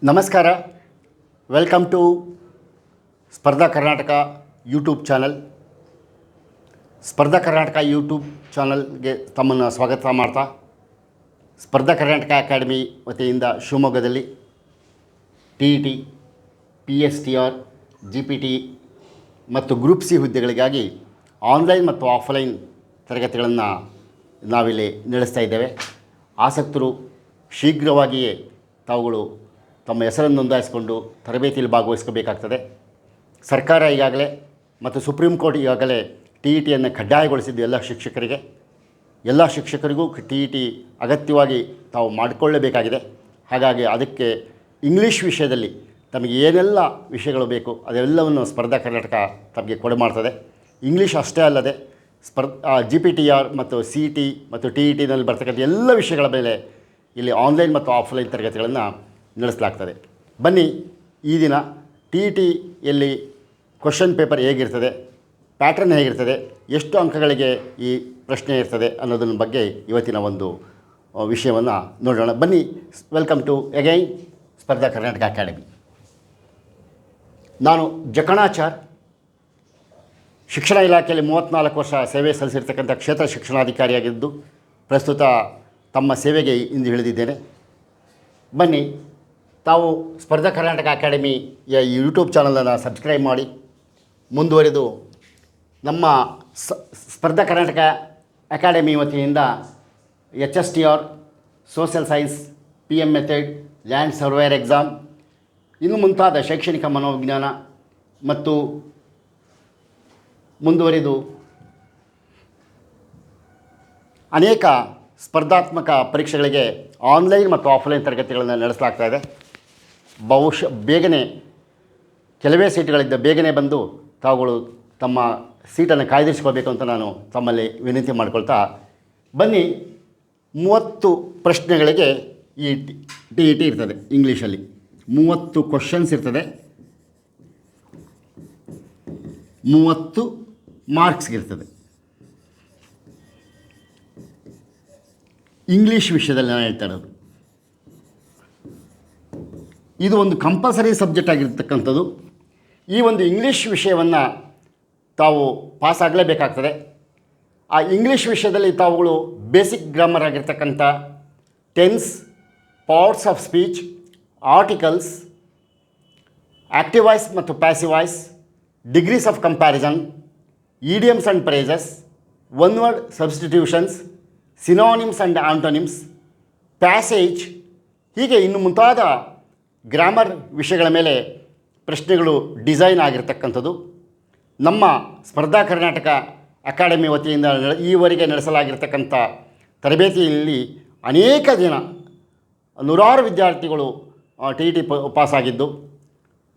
ನಮಸ್ಕಾರ. Welcome to ಸ್ಪರ್ಧಾ Karnataka YouTube channel. ಸ್ಪರ್ಧಾ ಕರ್ನಾಟಕ ಯೂಟ್ಯೂಬ್ ಚಾನಲ್ಗೆ ತಮ್ಮನ್ನು ಸ್ವಾಗತ ಮಾಡ್ತಾ, ಸ್ಪರ್ಧಾ ಕರ್ನಾಟಕ ಅಕಾಡೆಮಿ ವತಿಯಿಂದ ಶಿವಮೊಗ್ಗದಲ್ಲಿ TET, PSTR, GPT ಮತ್ತು ಗ್ರೂಪ್ ಸಿ ಹುದ್ದೆಗಳಿಗಾಗಿ ಆನ್ಲೈನ್ ಮತ್ತು ಆಫ್ಲೈನ್ ತರಗತಿಗಳನ್ನು ನಾವಿಲ್ಲಿ ನಡೆಸ್ತಾ ಇದ್ದೇವೆ. ಆಸಕ್ತರು ಶೀಘ್ರವಾಗಿಯೇ ತಾವುಗಳು ತಮ್ಮ ಹೆಸರನ್ನು ನೋಂದಾಯಿಸಿಕೊಂಡು ತರಬೇತಿಯಲ್ಲಿ ಭಾಗವಹಿಸ್ಕೋಬೇಕಾಗ್ತದೆ. ಸರ್ಕಾರ ಈಗಾಗಲೇ ಮತ್ತು ಸುಪ್ರೀಂ ಕೋರ್ಟ್ ಈಗಾಗಲೇ TETಯನ್ನು ಕಡ್ಡಾಯಗೊಳಿಸಿದ್ದು ಎಲ್ಲ ಶಿಕ್ಷಕರಿಗೂ TET ಅಗತ್ಯವಾಗಿ ತಾವು ಮಾಡಿಕೊಳ್ಳಲೇಬೇಕಾಗಿದೆ. ಹಾಗಾಗಿ ಅದಕ್ಕೆ ಇಂಗ್ಲೀಷ್ ವಿಷಯದಲ್ಲಿ ತಮಗೆ ಏನೆಲ್ಲ ವಿಷಯಗಳು ಬೇಕು ಅದೆಲ್ಲವನ್ನು ಸ್ಪರ್ಧಾ ಕರ್ನಾಟಕ ತಮಗೆ ಕೊಡು ಮಾಡ್ತದೆ. ಇಂಗ್ಲೀಷ್ ಅಷ್ಟೇ ಅಲ್ಲದೆ GPTR ಮತ್ತು CET ಮತ್ತು TETನಲ್ಲಿ ಬರ್ತಕ್ಕಂಥ ಎಲ್ಲ ವಿಷಯಗಳ ಮೇಲೆ ಇಲ್ಲಿ ಆನ್ಲೈನ್ ಮತ್ತು ಆಫ್ಲೈನ್ ತರಗತಿಗಳನ್ನು ನಡೆಸಲಾಗ್ತದೆ. ಬನ್ನಿ, ಈ ದಿನ TETಯಲ್ಲಿ ಕ್ವಶನ್ ಪೇಪರ್ ಹೇಗಿರ್ತದೆ, ಪ್ಯಾಟ್ರನ್ ಹೇಗಿರ್ತದೆ, ಎಷ್ಟು ಅಂಕಗಳಿಗೆ ಈ ಪ್ರಶ್ನೆ ಇರ್ತದೆ ಅನ್ನೋದನ್ನ ಬಗ್ಗೆ ಇವತ್ತಿನ ಒಂದು ವಿಷಯವನ್ನು ನೋಡೋಣ. ಬನ್ನಿ, ವೆಲ್ಕಮ್ ಟು ಅಗೈನ್ ಸ್ಪರ್ಧಾ ಕರ್ನಾಟಕ ಅಕಾಡೆಮಿ. ನಾನು ಜಕಣಾಚಾರ್, ಶಿಕ್ಷಣ ಇಲಾಖೆಯಲ್ಲಿ 34 ವರ್ಷ ಸೇವೆ ಸಲ್ಲಿಸಿರ್ತಕ್ಕಂಥ ಕ್ಷೇತ್ರ ಶಿಕ್ಷಣಾಧಿಕಾರಿಯಾಗಿದ್ದು ಪ್ರಸ್ತುತ ತಮ್ಮ ಸೇವೆಗೆ ಇಂದು ಇಳಿದಿದ್ದೇನೆ. ಬನ್ನಿ, ತಾವು ಸ್ಪರ್ಧಾ ಕರ್ನಾಟಕ ಅಕಾಡೆಮಿಯ ಯೂಟ್ಯೂಬ್ ಚಾನಲನ್ನು ಸಬ್ಸ್ಕ್ರೈಬ್ ಮಾಡಿ ಮುಂದುವರೆದು ನಮ್ಮ ಸ್ಪರ್ಧಾ ಕರ್ನಾಟಕ ಅಕಾಡೆಮಿ ವತಿಯಿಂದ HSTR, social science, PM method, land surveyor exam ಇನ್ನು ಮುಂತಾದ ಶೈಕ್ಷಣಿಕ ಮನೋವಿಜ್ಞಾನ ಮತ್ತು ಮುಂದುವರಿದು ಅನೇಕ ಸ್ಪರ್ಧಾತ್ಮಕ ಪರೀಕ್ಷೆಗಳಿಗೆ ಆನ್ಲೈನ್ ಮತ್ತು ಆಫ್ಲೈನ್ ತರಗತಿಗಳನ್ನು ನಡೆಸಲಾಗ್ತಾ ಇದೆ. ಬಹುಶಃ ಕೆಲವೇ ಸೀಟ್ಗಳಿದ್ದ ಬೇಗನೆ ಬಂದು ತಾವುಗಳು ತಮ್ಮ ಸೀಟನ್ನು ಕಾಯ್ದಿರಿಸ್ಕೋಬೇಕು ಅಂತ ನಾನು ತಮ್ಮಲ್ಲಿ ವಿನಂತಿ ಮಾಡಿಕೊಳ್ತಾ, ಬನ್ನಿ, 30 ಪ್ರಶ್ನೆಗಳಿಗೆ ಈ TET ಇರ್ತದೆ. ಇಂಗ್ಲೀಷಲ್ಲಿ 30 ಕ್ವಶನ್ಸ್ ಇರ್ತದೆ, 30 ಮಾರ್ಕ್ಸ್ಗಿರ್ತದೆ. ಇಂಗ್ಲೀಷ್ ವಿಷಯದಲ್ಲಿ ನಾನು ಹೇಳ್ತಾ ಇರೋದು, ಇದು ಒಂದು ಕಂಪಲ್ಸರಿ ಸಬ್ಜೆಕ್ಟ್ ಆಗಿರ್ತಕ್ಕಂಥದ್ದು. ಈ ಒಂದು ಇಂಗ್ಲೀಷ್ ವಿಷಯವನ್ನು ತಾವು ಪಾಸ್ ಆಗಲೇಬೇಕಾಗ್ತದೆ. ಆ ಇಂಗ್ಲೀಷ್ ವಿಷಯದಲ್ಲಿ ತಾವುಗಳು ಬೇಸಿಕ್ ಗ್ರಾಮರ್ ಆಗಿರ್ತಕ್ಕಂಥ tense, parts of speech, articles, active voice ಮತ್ತು passive voice, degrees of comparison, idioms and phrases, one word substitutions, synonyms and antonyms, passage, ಹೀಗೆ ಇನ್ನು ಮುಂತಾದ ಗ್ರಾಮರ್ ವಿಷಯಗಳ ಮೇಲೆ ಪ್ರಶ್ನೆಗಳು ಡಿಸೈನ್ ಆಗಿರ್ತಕ್ಕಂಥದ್ದು. ನಮ್ಮ ಸ್ಪರ್ಧಾ ಕರ್ನಾಟಕ ಅಕಾಡೆಮಿ ವತಿಯಿಂದ ಈವರೆಗೆ ನಡೆಸಲಾಗಿರ್ತಕ್ಕಂಥ ತರಬೇತಿಯಲ್ಲಿ ಅನೇಕ ಜನ ನೂರಾರು ವಿದ್ಯಾರ್ಥಿಗಳು TET ಪಾಸಾಗಿದ್ದು,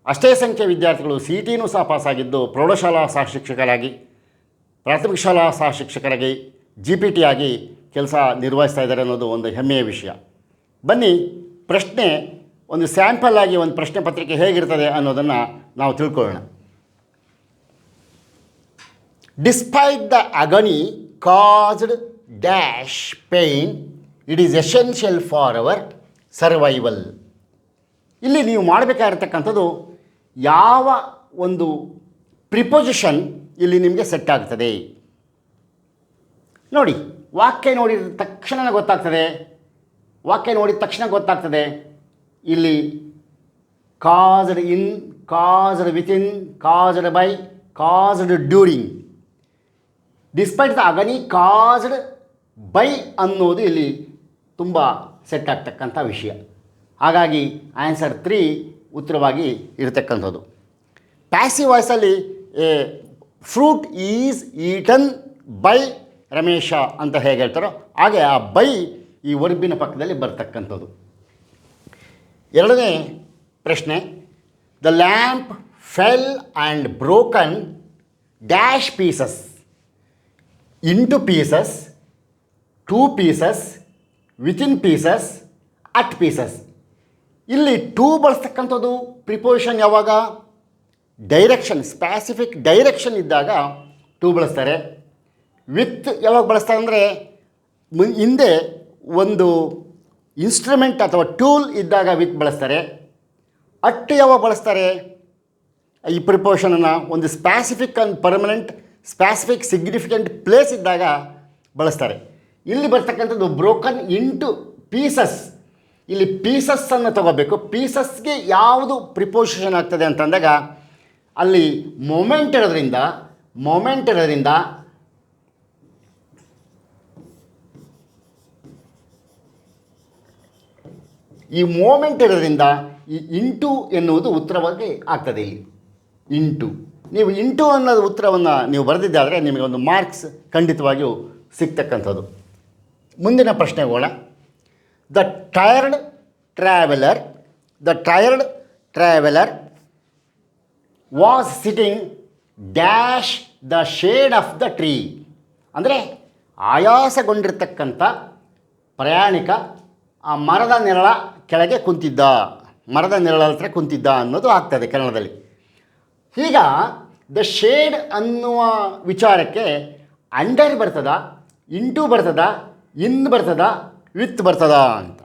ಅಷ್ಟೇ ಸಂಖ್ಯೆಯ ವಿದ್ಯಾರ್ಥಿಗಳು CETನೂ ಸಹ ಪಾಸಾಗಿದ್ದು ಪ್ರೌಢಶಾಲಾ ಸಹ ಶಿಕ್ಷಕರಾಗಿ, ಪ್ರಾಥಮಿಕ ಶಾಲಾ ಸಹ ಶಿಕ್ಷಕರಾಗಿ, GPT ಆಗಿ ಕೆಲಸ ನಿರ್ವಹಿಸ್ತಾ ಇದ್ದಾರೆ ಅನ್ನೋದು ಒಂದು ಹೆಮ್ಮೆಯ ವಿಷಯ. ಬನ್ನಿ, ಪ್ರಶ್ನೆ ಒಂದು ಸ್ಯಾಂಪಲ್ ಆಗಿ ಒಂದು ಪ್ರಶ್ನೆ ಪತ್ರಿಕೆ ಹೇಗಿರ್ತದೆ ಅನ್ನೋದನ್ನು ನಾವು ತಿಳ್ಕೊಳ್ಳೋಣ. Despite the agony caused dash pain, it is essential for our survival. ಇಲ್ಲಿ ನೀವು ಮಾಡಬೇಕಾಗಿರ್ತಕ್ಕಂಥದ್ದು ಯಾವ ಒಂದು ಪ್ರಿಪೊಸಿಷನ್ ಇಲ್ಲಿ ನಿಮಗೆ ಸೆಟ್ ಆಗ್ತದೆ ನೋಡಿ. ವಾಕ್ಯ ನೋಡಿದ ತಕ್ಷಣ ಗೊತ್ತಾಗ್ತದೆ. ಇಲ್ಲಿ caused in, caused within, caused by, caused during. Despite the agony caused by ಅನ್ನೋದು ಇಲ್ಲಿ ತುಂಬ ಸೆಟ್ ಆಗ್ತಕ್ಕಂಥ ವಿಷಯ. ಹಾಗಾಗಿ ಆನ್ಸರ್ 3 ಉತ್ತರವಾಗಿ ಇರತಕ್ಕಂಥದ್ದು. ಪ್ಯಾಸಿವ್ ವಾಯ್ಸಲ್ಲಿ fruit is eaten by Ramesh ಅಂತ ಹೇಗೆ ಹೇಳ್ತಾರೋ ಹಾಗೆ ಆ ಬೈ ಈ ವರ್ಬಿನ ಪಕ್ಕದಲ್ಲಿ ಬರ್ತಕ್ಕಂಥದ್ದು. ಎರಡನೇ ಪ್ರಶ್ನೆ, the lamp fell and broken dash pieces, into pieces, 2 pieces, within pieces, at pieces. ಇಲ್ಲಿ 2 ಬಳಸ್ತಕ್ಕಂಥದ್ದು ಪ್ರಿಪೋಸಿಷನ್ ಯಾವಾಗ ಡೈರೆಕ್ಷನ್, ಸ್ಪೆಸಿಫಿಕ್ ಡೈರೆಕ್ಷನ್ ಇದ್ದಾಗ 2 ಬಳಸ್ತಾರೆ. ವಿತ್ ಯಾವಾಗ ಬಳಸ್ತಾರೆ ಅಂದರೆ ಹಿಂದೆ ಒಂದು ಇನ್ಸ್ಟ್ರೂಮೆಂಟ್ ಅಥವಾ ಟೂಲ್ ಇದ್ದಾಗ ವಿತ್ ಬಳಸ್ತಾರೆ. ಅಟ್ ಯಾವಾಗ ಬಳಸ್ತಾರೆ ಈ ಪ್ರಿಪೋಷನನ್ನು? ಒಂದು ಸ್ಪ್ಯಾಸಿಫಿಕ್ ಆ್ಯಂಡ್ ಪರ್ಮನೆಂಟ್ ಸ್ಪ್ಯಾಸಿಫಿಕ್ ಸಿಗ್ನಿಫಿಕೆಂಟ್ ಪ್ಲೇಸ್ ಇದ್ದಾಗ ಬಳಸ್ತಾರೆ. ಇಲ್ಲಿ ಬರ್ತಕ್ಕಂಥದ್ದು ಬ್ರೋಕನ್ ಇಂಟು ಪೀಸಸ್. ಇಲ್ಲಿ ಪೀಸಸ್ಸನ್ನು ತಗೋಬೇಕು. ಪೀಸಸ್ಗೆ ಯಾವುದು ಪ್ರಿಪೋಸಿಷನ್ ಆಗ್ತದೆ ಅಂತಂದಾಗ ಅಲ್ಲಿ ಮೊಮೆಂಟ್ ಇರೋದ್ರಿಂದ ಈ ಮೂಮೆಂಟ್ ಇರೋದ್ರಿಂದ ಈ ಇಂಟು ಎನ್ನುವುದು ಉತ್ತರವಾಗಿ ಆಗ್ತದೆ. ಇಲ್ಲಿ ಇಂಟು, ನೀವು ಇಂಟು ಅನ್ನೋದು ಉತ್ತರವನ್ನು ನೀವು ಬರೆದಿದ್ದಾದರೆ ನಿಮಗೆ ಒಂದು ಮಾರ್ಕ್ಸ್ ಖಂಡಿತವಾಗಿಯೂ ಸಿಗ್ತಕ್ಕಂಥದ್ದು. ಮುಂದಿನ ಪ್ರಶ್ನೆ ಹೋಗೋಣ. The tired traveller was sitting dash the shade of the tree. ಅಂದರೆ ಆಯಾಸಗೊಂಡಿರ್ತಕ್ಕಂಥ ಪ್ರಯಾಣಿಕ ಆ ಮರದ ನೆರಳ ಕೆಳಗೆ ಕುಂತಿದ್ದ, ಮರದ ನೆರಳ ಹತ್ರ ಕುಂತಿದ್ದ ಅನ್ನೋದು ಆಗ್ತದೆ ಕನ್ನಡದಲ್ಲಿ. ಈಗ ದ ಶೇಡ್ ಅನ್ನುವ ವಿಚಾರಕ್ಕೆ ಅಂಡರ್ ಬರ್ತದ, ಇಂಟು ಬರ್ತದ, ಇನ್ ಬರ್ತದ, ವಿತ್ ಬರ್ತದ ಅಂತ.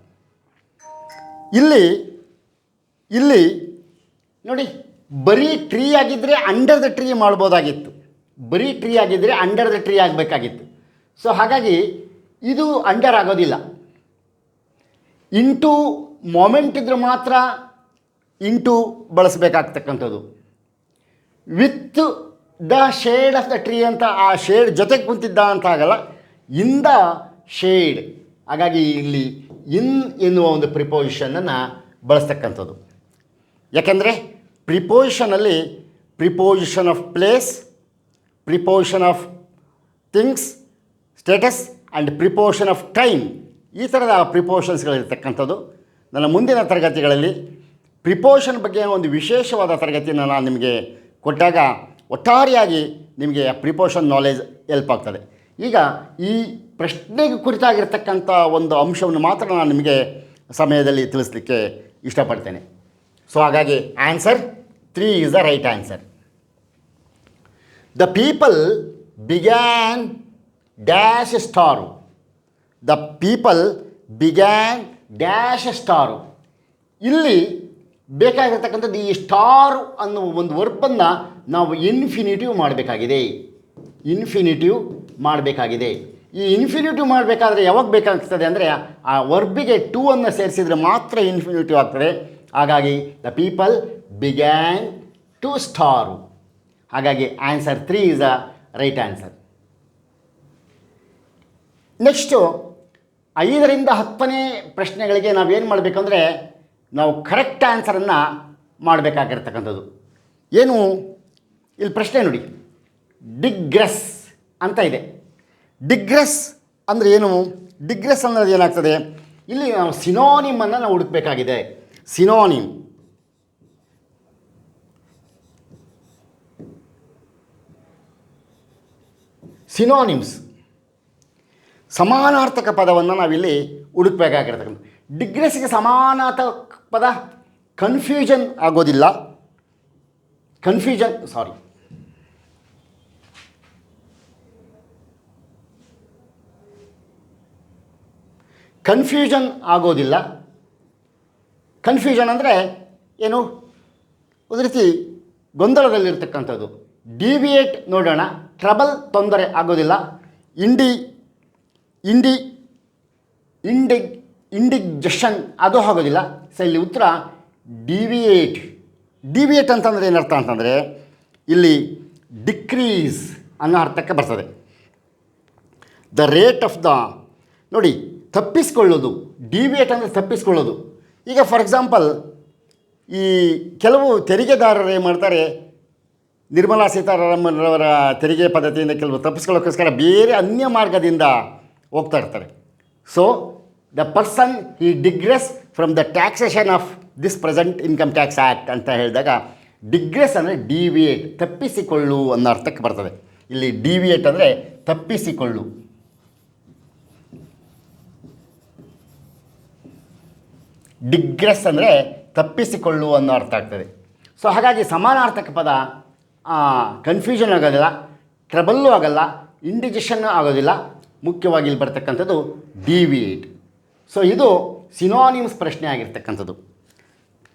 ಇಲ್ಲಿ ನೋಡಿ, ಬರೀ ಟ್ರೀ ಆಗಿದ್ದರೆ ಅಂಡರ್ ದ ಟ್ರೀ ಮಾಡ್ಬೋದಾಗಿತ್ತು. ಬರೀ ಟ್ರೀ ಆಗಿದ್ದರೆ ಅಂಡರ್ ದ ಟ್ರೀ ಆಗಬೇಕಾಗಿತ್ತು. ಸೊ ಹಾಗಾಗಿ ಇದು ಅಂಡರ್ ಆಗೋದಿಲ್ಲ. ಇಂಟು ಮೊಮೆಂಟ್ ಇದ್ದರೆ ಮಾತ್ರ ಇಂಟು ಬಳಸಬೇಕಾಗ್ತಕ್ಕಂಥದ್ದು. With the shade of the tree ಅಂತ ಆ ಶೇಡ್ ಜೊತೆಗೆ ಕುಂತಿದ್ದ ಅಂತ ಆಗಲ್ಲ, ಇನ್ ದ ಶೇಡ್. ಹಾಗಾಗಿ ಇಲ್ಲಿ ಇನ್ ಎನ್ನುವ ಒಂದು ಪ್ರಿಪೋಸಿಷನನ್ನು ಬಳಸ್ತಕ್ಕಂಥದ್ದು. ಯಾಕೆಂದರೆ ಪ್ರಿಪೋಸಿಷನಲ್ಲಿ preposition of place, preposition of things, status and preposition of time, ಈ ಥರದ ಪ್ರಿಪೋಷನ್ಸ್ಗಳಿರ್ತಕ್ಕಂಥದ್ದು. ನನ್ನ ಮುಂದಿನ ತರಗತಿಗಳಲ್ಲಿ ಪ್ರಿಪೋಷನ್ ಬಗ್ಗೆ ಒಂದು ವಿಶೇಷವಾದ ತರಗತಿಯನ್ನು ನಾನು ನಿಮಗೆ ಕೊಟ್ಟಾಗ ಒಟ್ಟಾರೆಯಾಗಿ ನಿಮಗೆ ಪ್ರಿಪೋಷನ್ ನಾಲೆಜ್ ಹೆಲ್ಪ್ ಆಗ್ತದೆ. ಈಗ ಈ ಪ್ರಶ್ನೆಗೆ ಕುರಿತಾಗಿರ್ತಕ್ಕಂಥ ಒಂದು ಅಂಶವನ್ನು ಮಾತ್ರ ನಾನು ನಿಮಗೆ ಸಮಯದಲ್ಲಿ ತಿಳಿಸ್ಲಿಕ್ಕೆ ಇಷ್ಟಪಡ್ತೇನೆ. ಸೊ ಹಾಗಾಗಿ answer 3 is the right answer. The people began dash star. The people began dash star. ಇಲ್ಲಿ ಬೇಕಾಗಿರ್ತಕ್ಕಂಥದ್ದು ಈ ಸ್ಟಾರು ಅನ್ನುವ ಒಂದು ವರ್ಬನ್ನು ನಾವು ಇನ್ಫಿನಿಟಿವ್ ಮಾಡಬೇಕಾಗಿದೆ. ಈ ಇನ್ಫಿನಿಟಿವ್ ಮಾಡಬೇಕಾದ್ರೆ ಯಾವಾಗ ಬೇಕಾಗ್ತದೆ ಅಂದರೆ ಆ ವರ್ಬಿಗೆ ಟು ಅನ್ನು ಸೇರಿಸಿದರೆ ಮಾತ್ರ ಇನ್ಫಿನಿಟಿವ್ ಆಗ್ತದೆ. ಹಾಗಾಗಿ the people began to start. ಹಾಗಾಗಿ answer 3 is the right answer. Next 5ರಿಂದ 10ನೇ ಪ್ರಶ್ನೆಗಳಿಗೆ ನಾವೇನು ಮಾಡಬೇಕಂದ್ರೆ ನಾವು ಕರೆಕ್ಟ್ ಆನ್ಸರನ್ನು ಮಾಡಬೇಕಾಗಿರ್ತಕ್ಕಂಥದ್ದು. ಏನು ಇಲ್ಲಿ ಪ್ರಶ್ನೆ ನೋಡಿ, ಡಿಗ್ರೆಸ್ ಅಂತ ಇದೆ. ಡಿಗ್ರೆಸ್ ಅಂದರೆ ಏನು? ಡಿಗ್ರೆಸ್ ಅನ್ನೋದು ಏನಾಗ್ತದೆ, ಇಲ್ಲಿ ನಾವು ಸಿನೋನಿಮನ್ನು ನಾವು ಹುಡುಕಬೇಕಾಗಿದೆ. ಸಿನೋನಿಮ್ಸ್, ಸಮಾನಾರ್ಥಕ ಪದವನ್ನು ನಾವಿಲ್ಲಿ ಹುಡುಕಬೇಕಾಗಿರ್ತಕ್ಕಂಥ. ಡಿಗ್ರೆಸ್ಗೆ ಸಮಾನಾರ್ಥಕ ಪದ ಕನ್ಫ್ಯೂಷನ್ ಆಗೋದಿಲ್ಲ. ಕನ್ಫ್ಯೂಷನ್ ಆಗೋದಿಲ್ಲ. ಕನ್ಫ್ಯೂಷನ್ ಅಂದರೆ ಏನು? ಒಂದು ರೀತಿ ಗೊಂದಲದಲ್ಲಿರ್ತಕ್ಕಂಥದ್ದು. ಡಿವಿಯೇಟ್ ನೋಡೋಣ, ಟ್ರಬಲ್, ತೊಂದರೆ ಆಗೋದಿಲ್ಲ. ಇಂಡಿಗ್ಜೆಷನ್ ಅದು ಆಗೋದಿಲ್ಲ. ಸೊ ಇಲ್ಲಿ ಉತ್ತರ ಡಿವಿಯೇಟ್ ಅಂತಂದರೆ ಏನರ್ಥ ಅಂತಂದರೆ ಇಲ್ಲಿ ಡಿಕ್ರೀಸ್ ಅನ್ನೋ ಅರ್ಥಕ್ಕೆ ಬರ್ತದೆ. ದ ರೇಟ್ ಆಫ್ ದ ನೋಡಿ, ತಪ್ಪಿಸ್ಕೊಳ್ಳೋದು. ಡಿವಿಯೇಟ್ ಅಂದರೆ ತಪ್ಪಿಸ್ಕೊಳ್ಳೋದು. ಈಗ ಫಾರ್ ಎಕ್ಸಾಂಪಲ್ ಈ ಕೆಲವು ತೆರಿಗೆದಾರರು ಏನು ಮಾಡ್ತಾರೆ, ನಿರ್ಮಲಾ ಸೀತಾರಾಮನ್ರವರ ತೆರಿಗೆ ಪದ್ಧತಿಯಿಂದ ಕೆಲವು ತಪ್ಪಿಸ್ಕೊಳ್ಳೋಕ್ಕೋಸ್ಕರ ಬೇರೆ ಅನ್ಯ ಮಾರ್ಗದಿಂದ ಹೋಗ್ತಾ ಇರ್ತಾರೆ. ಸೊ ದ ಪರ್ಸನ್ ಈ digress from the taxation of this present income tax act ಅಂತ ಹೇಳಿದಾಗ ಡಿಗ್ರೆಸ್ ಅಂದರೆ ಡಿವಿಯೇಟ್, ತಪ್ಪಿಸಿಕೊಳ್ಳು ಅನ್ನೋ ಅರ್ಥಕ್ಕೆ ಬರ್ತದೆ. ಇಲ್ಲಿ ಡಿವಿಯೇಟ್ ಅಂದರೆ ತಪ್ಪಿಸಿಕೊಳ್ಳು. ಡಿಗ್ರೆಸ್ ಅಂದರೆ ತಪ್ಪಿಸಿಕೊಳ್ಳು ಅನ್ನೋ ಅರ್ಥ ಆಗ್ತದೆ. ಸೊ ಹಾಗಾಗಿ ಸಮಾನಾರ್ಥಕ ಪದ ಕನ್ಫ್ಯೂಷನ್ ಆಗೋದಿಲ್ಲ, ಟ್ರಬಲ್ಲು ಆಗಲ್ಲ, ಇಂಡಿಜೆಷನ್ ಆಗೋದಿಲ್ಲ. ಮುಖ್ಯವಾಗಿ ಇಲ್ಲಿ ಬರ್ತಕ್ಕಂಥದ್ದು ಡಿವಿಯೇಟ್. ಸೊ ಇದು ಸಿನೋನಿಮ್ಸ್ ಪ್ರಶ್ನೆ ಆಗಿರ್ತಕ್ಕಂಥದ್ದು.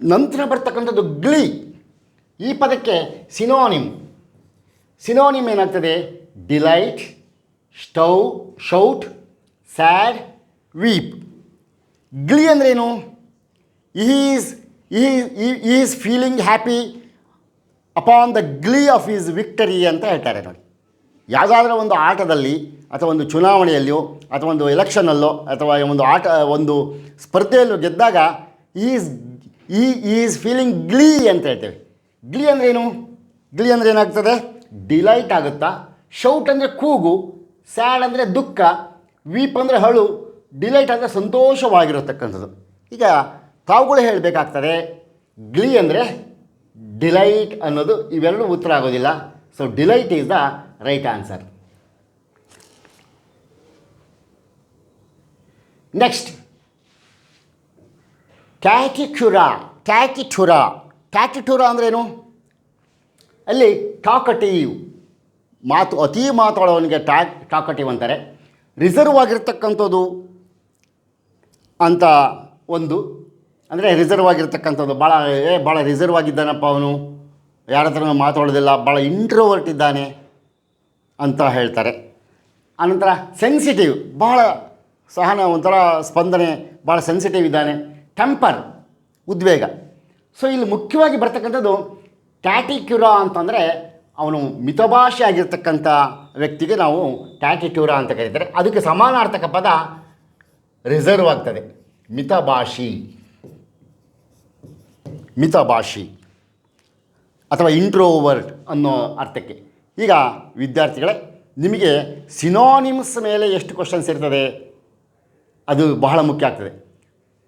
ನಂತರ ಬರ್ತಕ್ಕಂಥದ್ದು ಗ್ಲಿ. ಈ ಪದಕ್ಕೆ ಸಿನೋನಿಮ್ ಏನಾಗ್ತದೆ? Delight, shout, sad, weep. Glee ಅಂದ್ರೇನು? Is feeling happy upon the glee of his victory ಅಂತ ಹೇಳ್ತಾರೆ ನೋಡಿ. ಯಾವುದಾದ್ರೂ ಒಂದು ಆಟದಲ್ಲಿ ಅಥವಾ ಒಂದು ಚುನಾವಣೆಯಲ್ಲಿಯೋ ಅಥವಾ ಒಂದು ಎಲೆಕ್ಷನಲ್ಲೋ ಅಥವಾ ಒಂದು ಸ್ಪರ್ಧೆಯಲ್ಲೂ ಗೆದ್ದಾಗ ಈಸ್ ಫೀಲಿಂಗ್ ಗ್ಲೀ ಅಂತ ಹೇಳ್ತೇವೆ. ಗ್ಲೀ ಅಂದ್ರೇನು? ಗ್ಲೀ ಅಂದರೆ ಏನಾಗ್ತದೆ? ಡಿಲೈಟ್ ಆಗುತ್ತಾ. ಶೌಟ್ ಅಂದರೆ ಕೂಗು, ಸ್ಯಾಡ್ ಅಂದರೆ ದುಃಖ, ವೀಪ್ ಅಂದರೆ ಅಳು, ಡಿಲೈಟ್ ಅಂದರೆ ಸಂತೋಷವಾಗಿರತಕ್ಕಂಥದ್ದು. ಈಗ ತಾವುಗಳು ಹೇಳಬೇಕಾಗ್ತದೆ ಗ್ಲೀ ಅಂದರೆ ಡಿಲೈಟ್ ಅನ್ನೋದು. ಇವೆರಡೂ ಉತ್ತರ ಆಗೋದಿಲ್ಲ. So delight is the right answer. Next, taciturn ಅಂದ್ರೇನು? ಅಲ್ಲಿ ಟಾಕಟಿವ್, ಅತಿ ಮಾತಾಡೋವನಿಗೆ ಟಾಕಟಿವ್ ಅಂತಾರೆ. ರಿಸರ್ವ್ ಆಗಿರ್ತಕ್ಕಂಥದ್ದು ಅಂತ ಒಂದು, ಅಂದರೆ ರಿಸರ್ವ್ ಆಗಿರ್ತಕ್ಕಂಥದ್ದು, ಭಾಳ ರಿಸರ್ವ್ ಆಗಿದ್ದಾನಪ್ಪ ಅವನು, ಯಾರ ಹತ್ರನೂ ಮಾತಾಡೋದಿಲ್ಲ, ಭಾಳ ಇಂಟ್ರೋವರ್ಟ್ ಇದ್ದಾನೆ ಅಂತ ಹೇಳ್ತಾರೆ. ಆನಂತರ ಸೆನ್ಸಿಟಿವ್, ಭಾಳ ಸಹನ, ಒಂಥರ ಸ್ಪಂದನೆ, ಭಾಳ ಸೆನ್ಸಿಟಿವ್ ಇದ್ದಾನೆ. ಟೆಂಪರ್, ಉದ್ವೇಗ. ಸೊ ಇಲ್ಲಿ ಮುಖ್ಯವಾಗಿ ಬರ್ತಕ್ಕಂಥದ್ದು ಟ್ಯಾಟಿಕ್ಯುರಾ ಅಂತಂದರೆ ಅವನು ಮಿತಭಾಷೆ ಆಗಿರ್ತಕ್ಕಂಥ ವ್ಯಕ್ತಿಗೆ ನಾವು ಟ್ಯಾಟಿಟ್ಯೂರಾ ಅಂತ ಕರೀತಾರೆ. ಅದಕ್ಕೆ ಸಮಾನಾರ್ಥಕ ಪದ ರಿಸರ್ವ್ ಆಗ್ತದೆ, ಮಿತಭಾಷಿ ಅಥವಾ ಇಂಟ್ರೋವರ್ಟ್ ಅನ್ನೋ ಅರ್ಥಕ್ಕೆ. ಈಗ ವಿದ್ಯಾರ್ಥಿಗಳೇ, ನಿಮಗೆ ಸಿನೋನಿಮ್ಸ್ ಮೇಲೆ ಎಷ್ಟು ಕ್ವಶನ್ಸ್ ಇರ್ತದೆ ಅದು ಬಹಳ ಮುಖ್ಯ ಆಗ್ತದೆ.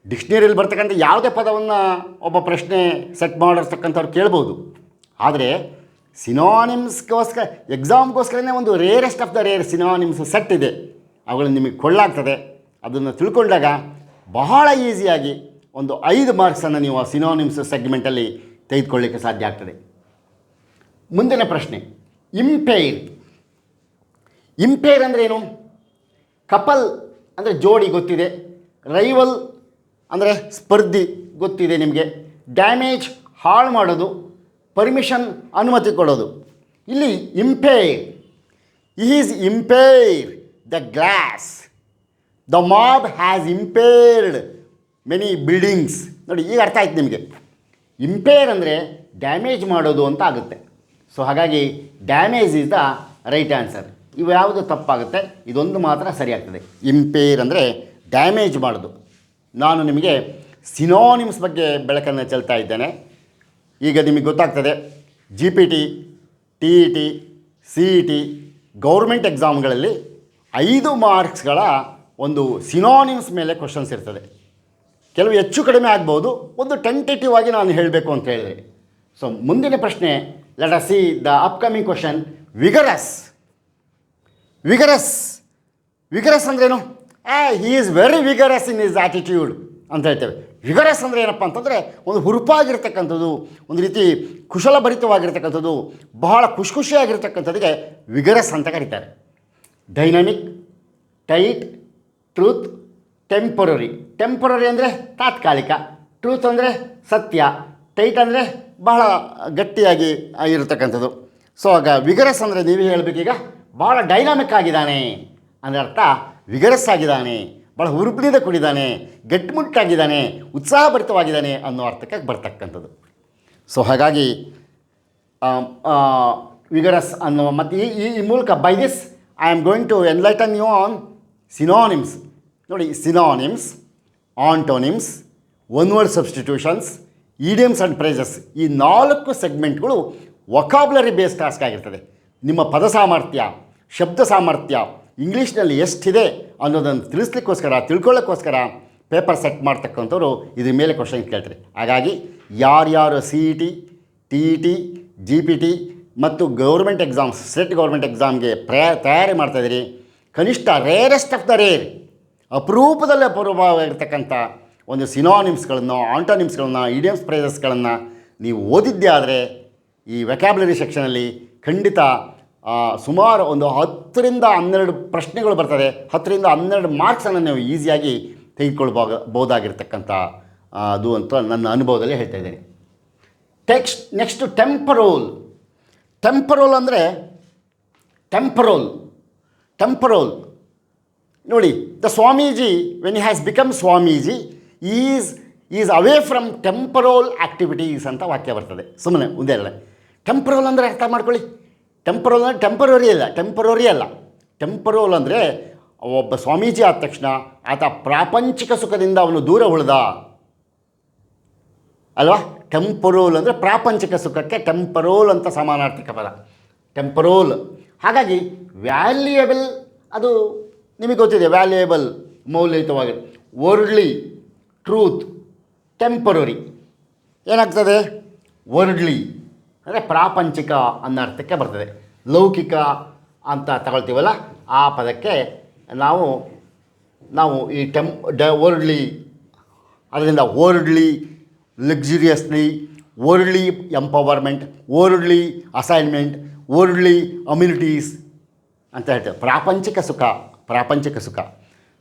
ಡಿಕ್ಷನರಿಯಲ್ಲಿ ಬರ್ತಕ್ಕಂಥ ಯಾವುದೇ ಪದವನ್ನು ಒಬ್ಬ ಪ್ರಶ್ನೆ ಸೆಟ್ ಮಾಡಿರ್ತಕ್ಕಂಥವ್ರು ಕೇಳ್ಬೋದು. ಆದರೆ ಸಿನೋನಿಮ್ಸ್ಗೋಸ್ಕರ, ಎಕ್ಸಾಮ್ಗೋಸ್ಕರನೇ ಒಂದು rarest of the rare synonyms set ಇದೆ. ಅವುಗಳನ್ನು ನಿಮಗೆ ಕೊಳ್ಳಾಗ್ತದೆ. ಅದನ್ನು ತಿಳ್ಕೊಂಡಾಗ ಬಹಳ ಈಸಿಯಾಗಿ ಒಂದು 5 ಮಾರ್ಕ್ಸನ್ನು ನೀವು ಆ ಸಿನೋನಿಮ್ಸ್ ಸೆಗ್ಮೆಂಟಲ್ಲಿ ತೆಗೆದುಕೊಳ್ಳಿಕ್ಕೆ ಸಾಧ್ಯ ಆಗ್ತದೆ. ಮುಂದಿನ ಪ್ರಶ್ನೆ, ಇಂಪೇರ್ ಅಂದ್ರೇನು? ಕಪಲ್ ಅಂದರೆ ಜೋಡಿ ಗೊತ್ತಿದೆ, ರೈವಲ್ ಅಂದರೆ ಸ್ಪರ್ಧಿ ಗೊತ್ತಿದೆ ನಿಮಗೆ, ಡ್ಯಾಮೇಜ್ ಹಾಳು ಮಾಡೋದು, ಪರ್ಮಿಷನ್ ಅನುಮತಿ ಕೊಡೋದು. ಇಲ್ಲಿ is ಇಂಪೇರ್ the glass, the mob has impaired many buildings. ನೋಡಿ, ಈಗ ಅರ್ಥ ಆಯ್ತು ನಿಮಗೆ. ಇಂಪೇರ್ ಅಂದರೆ ಡ್ಯಾಮೇಜ್ ಮಾಡೋದು ಅಂತ ಆಗುತ್ತೆ. ಸೊ ಹಾಗಾಗಿ damage is the right answer. ಇವು ಯಾವುದು ತಪ್ಪಾಗುತ್ತೆ, ಇದೊಂದು ಮಾತ್ರ ಸರಿ ಆಗ್ತದೆ. ಇಂಪೇರ್ ಅಂದರೆ ಡ್ಯಾಮೇಜ್ ಮಾಡೋದು. ನಾನು ನಿಮಗೆ ಸಿನೋನಿಮ್ಸ್ ಬಗ್ಗೆ ಬೆಳಕನ್ನು ಚೆಲ್ತಾ ಇದ್ದೇನೆ. ಈಗ ನಿಮಗೆ ಗೊತ್ತಾಗ್ತದೆ, GPT, TET, CET ಗೌರ್ಮೆಂಟ್ ಎಕ್ಸಾಮ್ಗಳಲ್ಲಿ 5 ಮಾರ್ಕ್ಸ್ಗಳ ಒಂದು ಸಿನೋನಿಮ್ಸ್ ಮೇಲೆ ಕ್ವಶನ್ಸ್ ಇರ್ತದೆ. ಕೆಲವು ಹೆಚ್ಚು ಕಡಿಮೆ ಆಗ್ಬೋದು, ಒಂದು ಟೆಂಟೇಟಿವ್ ಆಗಿ ನಾನು ಹೇಳಬೇಕು ಅಂತ ಹೇಳಿದೆ. ಸೊ ಮುಂದಿನ ಪ್ರಶ್ನೆ, let us see the upcoming question. Vigorous ಅಂದ್ರೇನು? He is very vigorous in his attitude ಅಂತ ಹೇಳ್ತೇವೆ. ವಿಗರಸ್ ಅಂದರೆ ಏನಪ್ಪ ಅಂತಂದರೆ ಒಂದು ಹುರುಪಾಗಿರ್ತಕ್ಕಂಥದ್ದು, ಒಂದು ರೀತಿ ಕುಶಲಭರಿತವಾಗಿರ್ತಕ್ಕಂಥದ್ದು, ಬಹಳ ಖುಷಿಯಾಗಿರ್ತಕ್ಕಂಥದ್ದಿಗೆ ವಿಗರಸ್ ಅಂತ ಕರೀತಾರೆ. ಡೈನಮಿಕ್, ಟೈಟ್, ಟ್ರೂತ್, ಟೆಂಪರರಿ ಅಂದರೆ ತಾತ್ಕಾಲಿಕ, ಟ್ರೂತ್ ಅಂದರೆ ಸತ್ಯ, ಟೈಟ್ ಅಂದರೆ ಬಹಳ ಗಟ್ಟಿಯಾಗಿ ಇರತಕ್ಕಂಥದ್ದು. ಸೊ ಆಗ ವಿಗರಸ್ ಅಂದರೆ ನೀವೇ ಹೇಳಬೇಕೀಗ, ಭಾಳ ಡೈನಾಮಿಕ್ ಆಗಿದ್ದಾನೆ ಅಂದರೆ ಅರ್ಥ ವಿಗರಸ್ ಆಗಿದ್ದಾನೆ, ಭಾಳ ಹುರುಪಿನಿಂದ ಕೂಡಿದ್ದಾನೆ, ಗಟ್ಟಿಮುಟ್ಟಾಗಿದ್ದಾನೆ, ಉತ್ಸಾಹಭರಿತವಾಗಿದ್ದಾನೆ ಅನ್ನೋ ಅರ್ಥಕ್ಕೆ ಬರ್ತಕ್ಕಂಥದ್ದು. ಸೊ ಹಾಗಾಗಿ ವಿಗರಸ್ ಅನ್ನೋ ಮತ್ತು ಈ ಮೂಲಕ by this I am going to enlighten you on synonyms. ನೋಡಿ, synonyms, antonyms, one word substitutions, idioms and phrases, ಈ 4 ಸೆಗ್ಮೆಂಟ್ಗಳು ವೊಕಾಬ್ಯುಲರಿ ಬೇಸ್ಡ್ ಟಾಸ್ಕ್ ಆಗಿರ್ತದೆ. ನಿಮ್ಮ ಪದ ಸಾಮರ್ಥ್ಯ, ಶಬ್ದ ಸಾಮರ್ಥ್ಯ ಇಂಗ್ಲೀಷ್ನಲ್ಲಿ ಎಷ್ಟಿದೆ ಅನ್ನೋದನ್ನು ತಿಳ್ಕೊಳ್ಳೋಕ್ಕೋಸ್ಕರ ಪೇಪರ್ ಸೆಟ್ ಮಾಡ್ತಕ್ಕಂಥವ್ರು ಇದ್ರ ಮೇಲೆ ಕ್ವಶನ್ ಕೇಳ್ತಾರೆ. ಹಾಗಾಗಿ ಯಾರ್ಯಾರು CET, TET, GPT ಮತ್ತು ಗೌರ್ಮೆಂಟ್ ಎಕ್ಸಾಮ್ಸ್, ಸ್ಟೇಟ್ ಗೌರ್ಮೆಂಟ್ ಎಕ್ಸಾಮ್ಗೆ ತಯಾರಿ ಮಾಡ್ತಾಯಿದ್ದೀರಿ, ಕನಿಷ್ಠ ರೇರೆಸ್ಟ್ ಆಫ್ ದ ರೇರ್, ಅಪರೂಪದಲ್ಲಿ ಅಪರೂಪವಾಗಿರ್ತಕ್ಕಂಥ ಒಂದು ಸಿನೋನಿಮ್ಸ್ಗಳನ್ನು, ಆಂಟೋನಿಮ್ಸ್ಗಳನ್ನು, ಇಡಿಯಮ್ಸ್ ಫ್ರೇಸಸ್ಗಳನ್ನು ನೀವು ಓದಿದ್ದೇ ಆದರೆ ಈ ವೆಕ್ಯಾಬ್ಯುಲರಿ ಸೆಕ್ಷನಲ್ಲಿ ಖಂಡಿತ ಸುಮಾರು ಒಂದು 10ರಿಂದ 12 ಪ್ರಶ್ನೆಗಳು ಬರ್ತದೆ. 10ರಿಂದ 12 ಮಾರ್ಕ್ಸನ್ನು ನೀವು ಈಸಿಯಾಗಿ ತೆಗೆದುಕೊಳ್ಬೋದಾಗಿರ್ತಕ್ಕಂಥ ಅದು ಅಂತ ನನ್ನ ಅನುಭವದಲ್ಲಿ ಹೇಳ್ತಾ ಇದ್ದೇನೆ. ನೆಕ್ಸ್ಟು ಟೆಂಪರೋಲ್ ಅಂದರೆ ಟೆಂಪರೋಲ್ ನೋಡಿ, the Swamiji when he has become Swamiji is away from temporal activities ಅಂತ ವಾಕ್ಯ ಬರ್ತದೆ. ಸುಮ್ಮನೆ ಒಂದೆರಡು ಟೆಂಪರೋಲ್ ಅಂದರೆ ಅರ್ಥ ಮಾಡ್ಕೊಳ್ಳಿ. ಟೆಂಪರೋಲ್ ಅಂದರೆ ಟೆಂಪರರಿ ಅಲ್ಲ. ಟೆಂಪರೋಲ್ ಅಂದರೆ ಒಬ್ಬ ಸ್ವಾಮೀಜಿ ಆದ ತಕ್ಷಣ ಆತ ಪ್ರಾಪಂಚಿಕ ಸುಖದಿಂದ ಅವನು ದೂರ ಉಳಿದ ಅಲ್ವಾ. ಟೆಂಪರೋಲ್ ಅಂದರೆ ಪ್ರಾಪಂಚಿಕ ಸುಖಕ್ಕೆ ಟೆಂಪರೋಲ್ ಅಂತ ಸಮಾನಾರ್ಥಕ ಪದ ಟೆಂಪರೋಲ್. ಹಾಗಾಗಿ ವ್ಯಾಲ್ಯೂಯಬಲ್, ಅದು ನಿಮಗೆ ಗೊತ್ತಿದೆ, ವ್ಯಾಲ್ಯೂಯಬಲ್ ಮೌಲ್ಯಯುತವಾಗಿ. ವರ್ಡ್ಲಿ, ಟ್ರೂತ್, ಟೆಂಪರರಿ ಏನಾಗ್ತದೆ? ವರ್ಡ್ಲಿ ಅಂದರೆ ಪ್ರಾಪಂಚಿಕ ಅನ್ನೋ ಅರ್ಥಕ್ಕೆ ಬರ್ತದೆ. ಲೌಕಿಕ ಅಂತ ತಗೊಳ್ತೀವಲ್ಲ ಆ ಪದಕ್ಕೆ ನಾವು ಈ ವರ್ಡ್ಲಿ, ಅದರಿಂದ worldly luxuriously, worldly empowerment, worldly assignment, worldly amenities ಅಂತ ಹೇಳ್ತೇವೆ. ಪ್ರಾಪಂಚಿಕ ಸುಖ.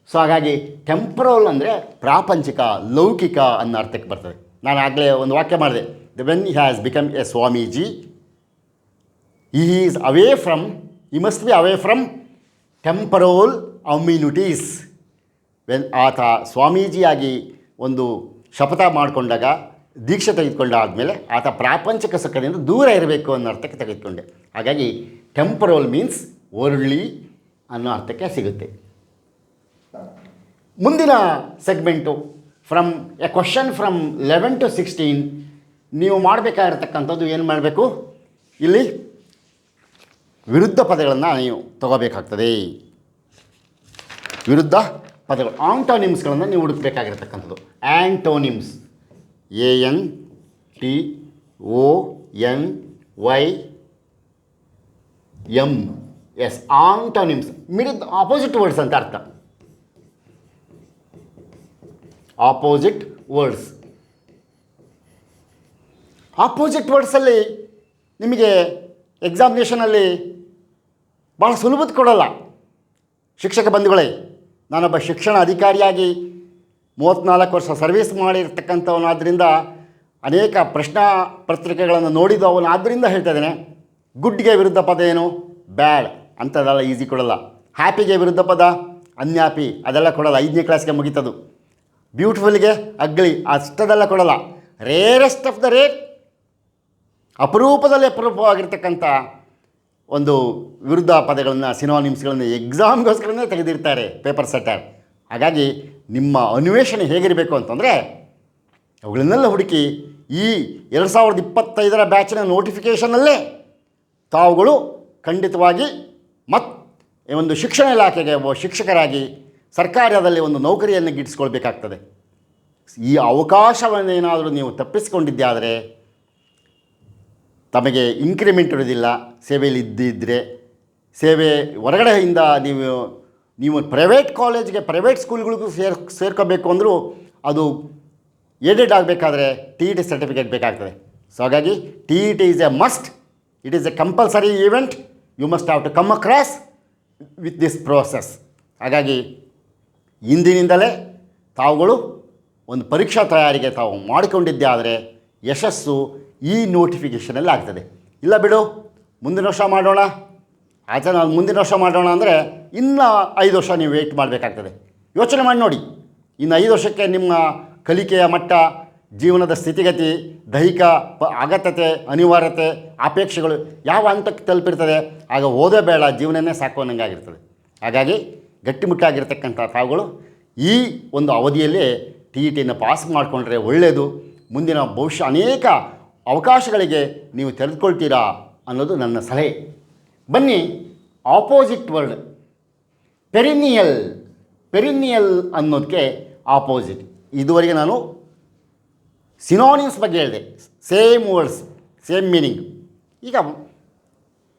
ಸೊ ಹಾಗಾಗಿ ಟೆಂಪರೋಲ್ ಅಂದರೆ ಪ್ರಾಪಂಚಿಕ, ಲೌಕಿಕ ಅನ್ನೋ ಅರ್ಥಕ್ಕೆ ಬರ್ತದೆ. ನಾನು ಆಗಲೇ ಒಂದು ವಾಕ್ಯ ಮಾಡಿದೆ, when he has become a Swamiji he must be away from temporal amenities. ಆತ ಸ್ವಾಮೀಜಿಯಾಗಿ ಒಂದು ಶಪಥ ಮಾಡಿಕೊಂಡಾಗ, ದೀಕ್ಷೆ ತೆಗೆದುಕೊಂಡಾದಮೇಲೆ ಆತ ಪ್ರಾಪಂಚಿಕ ಸುಖದಿಂದ ದೂರ ಇರಬೇಕು ಅನ್ನೋ ಅರ್ಥಕ್ಕೆ ತೆಗೆದುಕೊಂಡೆ. ಹಾಗಾಗಿ ಟೆಂಪರೋಲ್ ಮೀನ್ಸ್ ವರ್ಡ್ಲಿ ಅನ್ನೋ ಅರ್ಥಕ್ಕೆ ಸಿಗುತ್ತೆ. ಮುಂದಿನ segment A question from 11 to 16. ನೀವು ಮಾಡಬೇಕಾಗಿರ್ತಕ್ಕಂಥದ್ದು ಏನು ಮಾಡಬೇಕು? ಇಲ್ಲಿ ವಿರುದ್ಧ ಪದಗಳನ್ನು ನೀವು ತಗೋಬೇಕಾಗ್ತದೆ. ವಿರುದ್ಧ ಪದಗಳು, ಆಂಟೋನಿಮ್ಸ್ಗಳನ್ನು ನೀವು ಹುಡುಕಬೇಕಾಗಿರ್ತಕ್ಕಂಥದ್ದು. Antonyms, ANTONYMS, antonyms. Opposite words ಅಂತ ಅರ್ಥ. ಆಪೋಸಿಟ್ ವರ್ಡ್ಸಲ್ಲಿ ನಿಮಗೆ ಎಕ್ಸಾಮಿನೇಷನಲ್ಲಿ ಭಾಳ ಸುಲಭದ ಕೊಡೋಲ್ಲ. ಶಿಕ್ಷಕ ಬಂಧುಗಳೇ, ನಾನೊಬ್ಬ ಶಿಕ್ಷಣ ಅಧಿಕಾರಿಯಾಗಿ 34 ವರ್ಷ ಸರ್ವೀಸ್ ಮಾಡಿರ್ತಕ್ಕಂಥವನಾದ್ದರಿಂದ ಅನೇಕ ಪ್ರಶ್ನಾ ಪತ್ರಿಕೆಗಳನ್ನು ನೋಡಿದವನಾದ್ದರಿಂದ ಹೇಳ್ತಾ ಇದ್ದೇನೆ, ಗುಡ್ಗೆ ವಿರುದ್ಧ ಪದ ಏನು? ಬ್ಯಾಡ್ ಅಂಥದ್ದೆಲ್ಲ ಈಸಿ ಕೊಡೋಲ್ಲ. ಹ್ಯಾಪಿಗೆ ವಿರುದ್ಧ ಪದ ಅನ್ಹ್ಯಾಪಿ, ಅದೆಲ್ಲ ಕೊಡೋಲ್ಲ, 5ನೇ ಕ್ಲಾಸ್ಗೆ ಮುಗೀತದು. ಬ್ಯೂಟಿಫುಲ್ಗೆ ಅಗ್ಲಿ, ಅಷ್ಟದೆಲ್ಲ ಕೊಡೋಲ್ಲ. ರೇರೆಸ್ಟ್ ಆಫ್ ದ ರೇರ್, ಅಪರೂಪವಾಗಿರ್ತಕ್ಕಂಥ ಒಂದು ವಿರುದ್ಧ ಪದಗಳನ್ನು, ಸಿನೋನಿಮ್ಸ್ಗಳನ್ನು ಎಕ್ಸಾಮ್ಗೋಸ್ಕರನೇ ತೆಗೆದಿರ್ತಾರೆ ಪೇಪರ್ ಸೆಟ್ಟರ್. ಹಾಗಾಗಿ ನಿಮ್ಮ ಅನ್ವೇಷಣೆ ಹೇಗಿರಬೇಕು ಅಂತಂದರೆ ಅವುಗಳನ್ನೆಲ್ಲ ಹುಡುಕಿ ಈ 2025 ಬ್ಯಾಚಿನ ನೋಟಿಫಿಕೇಷನಲ್ಲೇ ತಾವುಗಳು ಖಂಡಿತವಾಗಿ ಒಂದು ಶಿಕ್ಷಣ ಇಲಾಖೆಗೆ ಒಬ್ಬ ಶಿಕ್ಷಕರಾಗಿ ಸರ್ಕಾರದಲ್ಲಿ ಒಂದು ನೌಕರಿಯನ್ನು ಗಿಟ್ಟಿಸ್ಕೊಳ್ಬೇಕಾಗ್ತದೆ. ಈ ಅವಕಾಶವನ್ನೇನಾದರೂ ನೀವು ತಪ್ಪಿಸಿಕೊಂಡಿದ್ದೆ ಆದರೆ ತಮಗೆ ಇನ್ಕ್ರಿಮೆಂಟ್ ಇರೋದಿಲ್ಲ. ಸೇವೆಯಲ್ಲಿ ಇದ್ದಿದ್ದರೆ ಸೇವೆ ಹೊರಗಡೆಯಿಂದ ನೀವು ಪ್ರೈವೇಟ್ ಕಾಲೇಜ್ಗೆ, ಪ್ರೈವೇಟ್ ಸ್ಕೂಲ್ಗಳಿಗೂ ಸೇರ್ಕೋಬೇಕು ಅಂದರೂ ಅದು ಏಡೆಡ್ ಆಗಬೇಕಾದ್ರೆ TET ಸರ್ಟಿಫಿಕೇಟ್ ಬೇಕಾಗ್ತದೆ. ಸೊ ಹಾಗಾಗಿ TET is a must, it is a compulsory event. You must have to come across with this process. ಹಾಗಾಗಿ ಇಂದಿನಿಂದಲೇ ತಾವುಗಳು ಒಂದು ಪರೀಕ್ಷಾ ತಯಾರಿಗೆ ತಾವು ಮಾಡಿಕೊಂಡಿದ್ದೆ ಆದರೆ ಯಶಸ್ಸು ಈ ನೋಟಿಫಿಕೇಷನಲ್ಲಿ ಆಗ್ತದೆ. ಇಲ್ಲ ಬಿಡು, ಮುಂದಿನ ವರ್ಷ ಮಾಡೋಣ, ನಾನು ಮುಂದಿನ ವರ್ಷ ಮಾಡೋಣ ಅಂದರೆ ಇನ್ನೂ 5 ವರ್ಷ ನೀವು ವೆಯ್ಟ್ ಮಾಡಬೇಕಾಗ್ತದೆ. ಯೋಚನೆ ಮಾಡಿ ನೋಡಿ, ಇನ್ನು 5 ವರ್ಷಕ್ಕೆ ನಿಮ್ಮ ಕಲಿಕೆಯ ಮಟ್ಟ, ಜೀವನದ ಸ್ಥಿತಿಗತಿ, ದೈಹಿಕ ಅಗತ್ಯತೆ, ಅನಿವಾರ್ಯತೆ, ಅಪೇಕ್ಷೆಗಳು ಯಾವ ಹಂತಕ್ಕೆ ತಲುಪಿರ್ತದೆ. ಆಗ ಓದೇ ಬೇಡ, ಜೀವನನೇ ಸಾಕು ಅನ್ನಂಗಾಗಿರ್ತದೆ. ಹಾಗಾಗಿ ಗಟ್ಟಿಮುಟ್ಟಾಗಿರ್ತಕ್ಕಂಥ ತಾವುಗಳು ಈ ಒಂದು ಅವಧಿಯಲ್ಲೇ TETನ ಪಾಸ್ ಮಾಡಿಕೊಂಡ್ರೆ ಒಳ್ಳೆಯದು. ಮುಂದಿನ ಭವಿಷ್ಯ ಅನೇಕ ಅವಕಾಶಗಳಿಗೆ ನೀವು ತೆರೆದುಕೊಳ್ತೀರಾ ಅನ್ನೋದು ನನ್ನ ಸಲಹೆ. ಬನ್ನಿ, ಆಪೋಸಿಟ್ ವರ್ಡ್ ಪೆರಿನಿಯಲ್ ಅನ್ನೋದಕ್ಕೆ ಆಪೋಸಿಟ್. ಇದುವರೆಗೆ ನಾನು ಸಿನೋನಿಮ್ಸ್ ಬಗ್ಗೆ ಹೇಳಿದೆ, ಸೇಮ್ ವರ್ಡ್ಸ್ ಸೇಮ್ ಮೀನಿಂಗ್.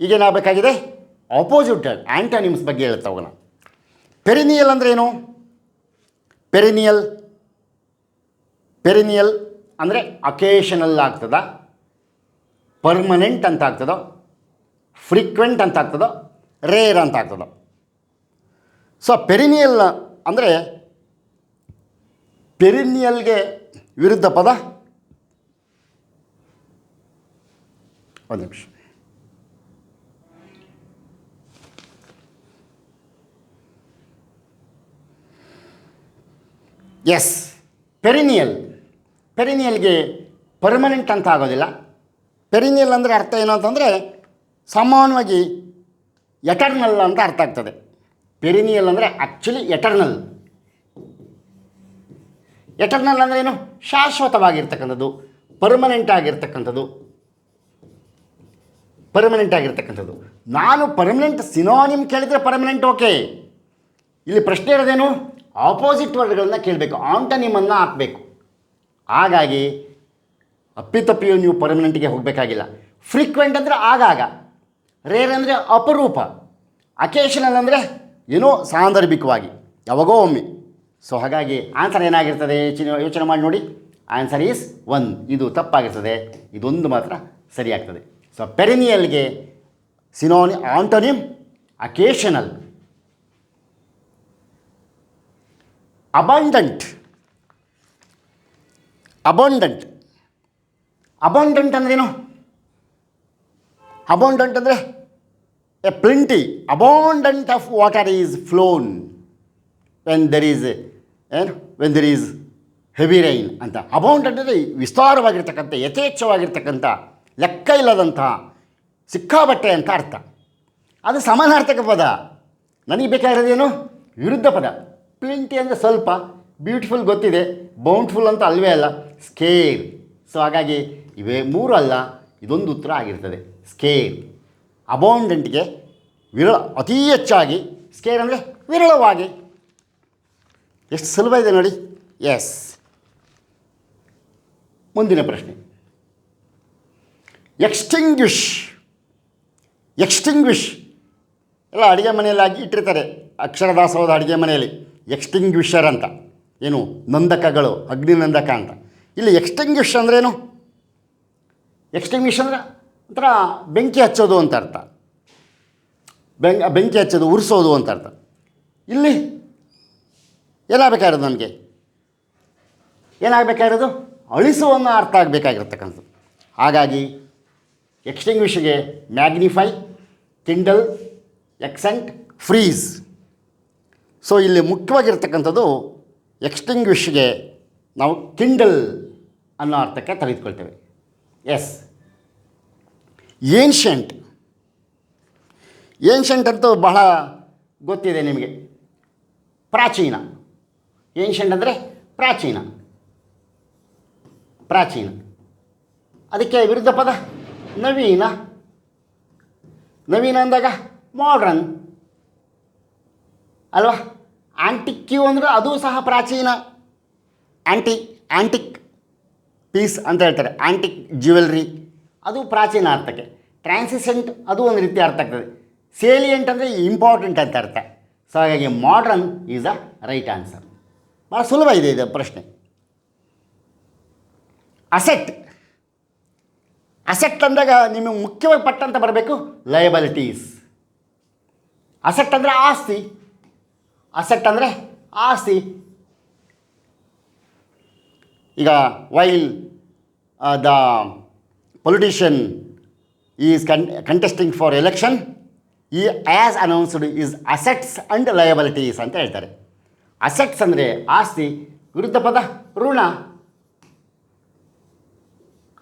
ಈಗೇನಾಗಬೇಕಾಗಿದೆ? ಆಪೋಸಿಟ್ ಆ್ಯಂಟೋನಿಮ್ಸ್ ಬಗ್ಗೆ ಹೇಳುತ್ತಾ ಹೋಗೋಣ. ಪೆರಿನಿಯಲ್ ಅಂದರೆ ಏನು? ಪೆರಿನಿಯಲ್ ಅಂದರೆ ಅಕೇಷನಲ್ ಆಗ್ತದ, ಪರ್ಮನೆಂಟ್ ಅಂತ ಆಗ್ತದೋ, ಫ್ರೀಕ್ವೆಂಟ್ ಅಂತ ಆಗ್ತದೋ, ರೇರ್ ಅಂತ ಆಗ್ತದೋ. ಸೊ ಪೆರಿನಿಯಲ್ ಅಂದರೆ ಪೆರಿನಿಯಲ್ಗೆ ವಿರುದ್ಧ ಪದ, ಒಂದು ನಿಮಿಷ, ಎಸ್, ಪೆರಿನಿಯಲ್. ಪೆರಿನಿಯಲ್ಗೆ ಪರ್ಮನೆಂಟ್ ಅಂತ ಆಗೋದಿಲ್ಲ. ಪೆರಿನಿಯಲ್ ಅಂದರೆ ಅರ್ಥ ಏನು ಅಂತಂದರೆ ಸಾಮಾನ್ಯವಾಗಿ ಎಟರ್ನಲ್ ಅಂತ ಅರ್ಥ ಆಗ್ತದೆ. ಪೆರಿನಿಯಲ್ ಅಂದರೆ ಆ್ಯಕ್ಚುಲಿ ಎಟರ್ನಲ್. ಎಟರ್ನಲ್ ಅಂದರೆ ಏನು? ಶಾಶ್ವತವಾಗಿರ್ತಕ್ಕಂಥದ್ದು, ಪರ್ಮನೆಂಟ್ ಆಗಿರ್ತಕ್ಕಂಥದ್ದು. ಪರ್ಮನೆಂಟ್ ಆಗಿರ್ತಕ್ಕಂಥದ್ದು. ನಾನು ಪರ್ಮನೆಂಟ್ ಸಿನೋನಿಮ್ ಕೇಳಿದರೆ ಪರ್ಮನೆಂಟ್ ಓಕೆ. ಇಲ್ಲಿ ಪ್ರಶ್ನೆ ಇರೋದೇನು? ಆಪೋಸಿಟ್ ವರ್ಡ್ಗಳನ್ನ ಕೇಳಬೇಕು, ಆಂಟನಿಮನ್ನು ಹಾಕಬೇಕು. ಹಾಗಾಗಿ ಅಪ್ಪಿತಪ್ಪಿಯು ನೀವು ಪರ್ಮನೆಂಟ್ಗೆ ಹೋಗಬೇಕಾಗಿಲ್ಲ. ಫ್ರೀಕ್ವೆಂಟ್ ಅಂದರೆ ಆಗಾಗ, ರೇರ್ ಅಂದರೆ ಅಪರೂಪ, ಅಕೇಶನಲ್ ಅಂದರೆ ಏನೋ ಸಾಂದರ್ಭಿಕವಾಗಿ, ಯಾವಾಗೋ ಒಮ್ಮೆ. ಸೊ ಹಾಗಾಗಿ ಆನ್ಸರ್ ಏನಾಗಿರ್ತದೆ ಯೋಚನೆ ಮಾಡಿ ನೋಡಿ. Answer is 1. ಇದು ತಪ್ಪಾಗಿರ್ತದೆ, ಇದೊಂದು ಮಾತ್ರ ಸರಿಯಾಗ್ತದೆ. ಸೊ ಪೆರಿನಿಯಲ್ಗೆ antonym occasional. Abundant. Abundant abundant ಅಂದ್ರೇನು? ಅಬಂಡೆಂಟ್ ಅಂದರೆ a plenty, abundant of water is flown when there is heavy rain ಅಂತ. ಅಬೌಂಡೆಂಟ್ ಅಂದರೆ ವಿಸ್ತಾರವಾಗಿರ್ತಕ್ಕಂಥ, ಯಥೇಚ್ಛವಾಗಿರ್ತಕ್ಕಂಥ, ಲೆಕ್ಕ ಇಲ್ಲದಂತಹ, ಸಿಕ್ಕಾಬಟ್ಟೆ ಅಂತ ಅರ್ಥ. ಅದು ಸಮಾನಾರ್ಥಕ ಪದ. ನನಗೆ ಬೇಕಾಗಿರೋದೇನು? ವಿರುದ್ಧ ಪದ. ಪ್ಲಿಂಟಿ ಅಂದರೆ ಸ್ವಲ್ಪ, ಬ್ಯೂಟಿಫುಲ್ ಗೊತ್ತಿದೆ, ಬೌಂಡ್ಫುಲ್ ಅಂತ ಅಲ್ವೇ ಅಲ್ಲ, ಸ್ಕೇರ್. ಸೊ ಹಾಗಾಗಿ ಇವೇ 3 ಅಲ್ಲ, ಇದೊಂದು ಉತ್ತರ ಆಗಿರ್ತದೆ, ಸ್ಕೇರ್. ಅಬೌಂಡೆಂಟ್ಗೆ ವಿರಳ, ಅತೀ ಹೆಚ್ಚಾಗಿ, ಸ್ಕೇರ್ ಅಂದರೆ ವಿರಳವಾಗಿ. ಎಷ್ಟು ಸುಲಭ ಇದೆ ನೋಡಿ. ಎಸ್. ಮುಂದಿನ ಪ್ರಶ್ನೆ, ಎಕ್ಸ್ಟಿಂಗ್ವಿಷ್. ಎಕ್ಸ್ಟಿಂಗ್ವಿಷ್ ಎಲ್ಲ ಅಡುಗೆ ಮನೆಯಲ್ಲಾಗಿ ಇಟ್ಟಿರ್ತಾರೆ, ಅಕ್ಷರದಾಸೋಹದ ಅಡುಗೆ ಮನೆಯಲ್ಲಿ ಎಕ್ಸ್ಟಿಂಗ್ವಿಷರ್ ಅಂತ. ಏನು? ನಂದಕಗಳು, ಅಗ್ನಿನಂದಕ ಅಂತ. ಇಲ್ಲಿ ಎಕ್ಸ್ಟಿಂಗ್ವಿಷ್ ಅಂದ್ರೇನು? ಎಕ್ಸ್ಟಿಂಗ್ವಿಷ್ ಅಂದರೆ ಒಂಥರ ಬೆಂಕಿ ಹಚ್ಚೋದು ಅಂತ ಅರ್ಥ. ಬೆಂಕಿ ಹಚ್ಚೋದು, ಉರಿಸೋದು ಅಂತ ಅರ್ಥ. ಇಲ್ಲಿ ಏನಾಗಬೇಕಾಗಿರೋದು? ನಮಗೆ ಏನಾಗಬೇಕಾಗಿರೋದು? ಅಳಿಸುವನ್ನ ಅರ್ಥ ಆಗಬೇಕಾಗಿರ್ತಕ್ಕಂಥದ್ದು. ಹಾಗಾಗಿ ಎಕ್ಸ್ಟಿಂಗ್ವಿಷ್ಗೆ magnify, kindle, accent, freeze. So ಇಲ್ಲಿ ಮುಖ್ಯವಾಗಿರ್ತಕ್ಕಂಥದ್ದು ಎಕ್ಸ್ಟಿಂಗ್ವಿಷ್ಗೆ ನಾವು ಕಿಂಡಲ್ ಅನ್ನೋ ಅರ್ಥಕ್ಕೆ ತೆಗೆದುಕೊಳ್ತೇವೆ. ಎಸ್. ಏನ್ಷಂಟ್. ಏನ್ಷಂಟ್ ಅಂತೂ ಬಹಳ ಗೊತ್ತಿದೆ ನಿಮಗೆ, ಪ್ರಾಚೀನ. ಏನ್ಷಂಟ್ ಅಂದರೆ ಪ್ರಾಚೀನ, ಪ್ರಾಚೀನ. ಅದಕ್ಕೆ ವಿರುದ್ಧ ಪದ ನವೀನ. ನವೀನ ಅಂದಾಗ ಮಾಡ್ರನ್ ಅಲ್ವಾ? ಆ್ಯಂಟಿಕ್ಯೂ ಅಂದರೆ ಅದು ಸಹ ಪ್ರಾಚೀನ. ಆ್ಯಂಟಿಕ್ ಪೀಸ್ ಅಂತ ಹೇಳ್ತಾರೆ, ಆ್ಯಂಟಿಕ್ ಜ್ಯುವೆಲ್ರಿ, ಅದು ಪ್ರಾಚೀನ ಅರ್ಥಕ್ಕೆ. ಟ್ರಾನ್ಸಿಸೆಂಟ್ ಅದು ಒಂದು ರೀತಿ ಅರ್ಥ ಆಗ್ತದೆ. ಸೇಲಿಯಂಟ್ ಅಂದರೆ ಇಂಪಾರ್ಟೆಂಟ್ ಅಂತ ಅರ್ಥ. ಸೊ ಹಾಗಾಗಿ modern is a right answer. ಭಾಳ ಸುಲಭ ಇದೆ ಇದು ಪ್ರಶ್ನೆ. ಅಸೆಟ್. ಅಸೆಟ್ ಅಂದಾಗ ನಿಮಗೆ ಮುಖ್ಯವಾಗಿ ಪಟ್ಟಂತ ಬರಬೇಕು ಲಯಬಲಿಟೀಸ್. ಅಸೆಟ್ ಅಂದರೆ ಆಸ್ತಿ. ಅಸೆಟ್ ಅಂದರೆ ಆಸ್ತಿ. ಈಗ while the politician is contesting for election, he has announced his assets and liabilities ಅಂತ ಹೇಳ್ತಾರೆ. ಅಸೆಟ್ಸ್ ಅಂದರೆ ಆಸ್ತಿ, ವಿರುದ್ಧ ಪದ ಋಣ.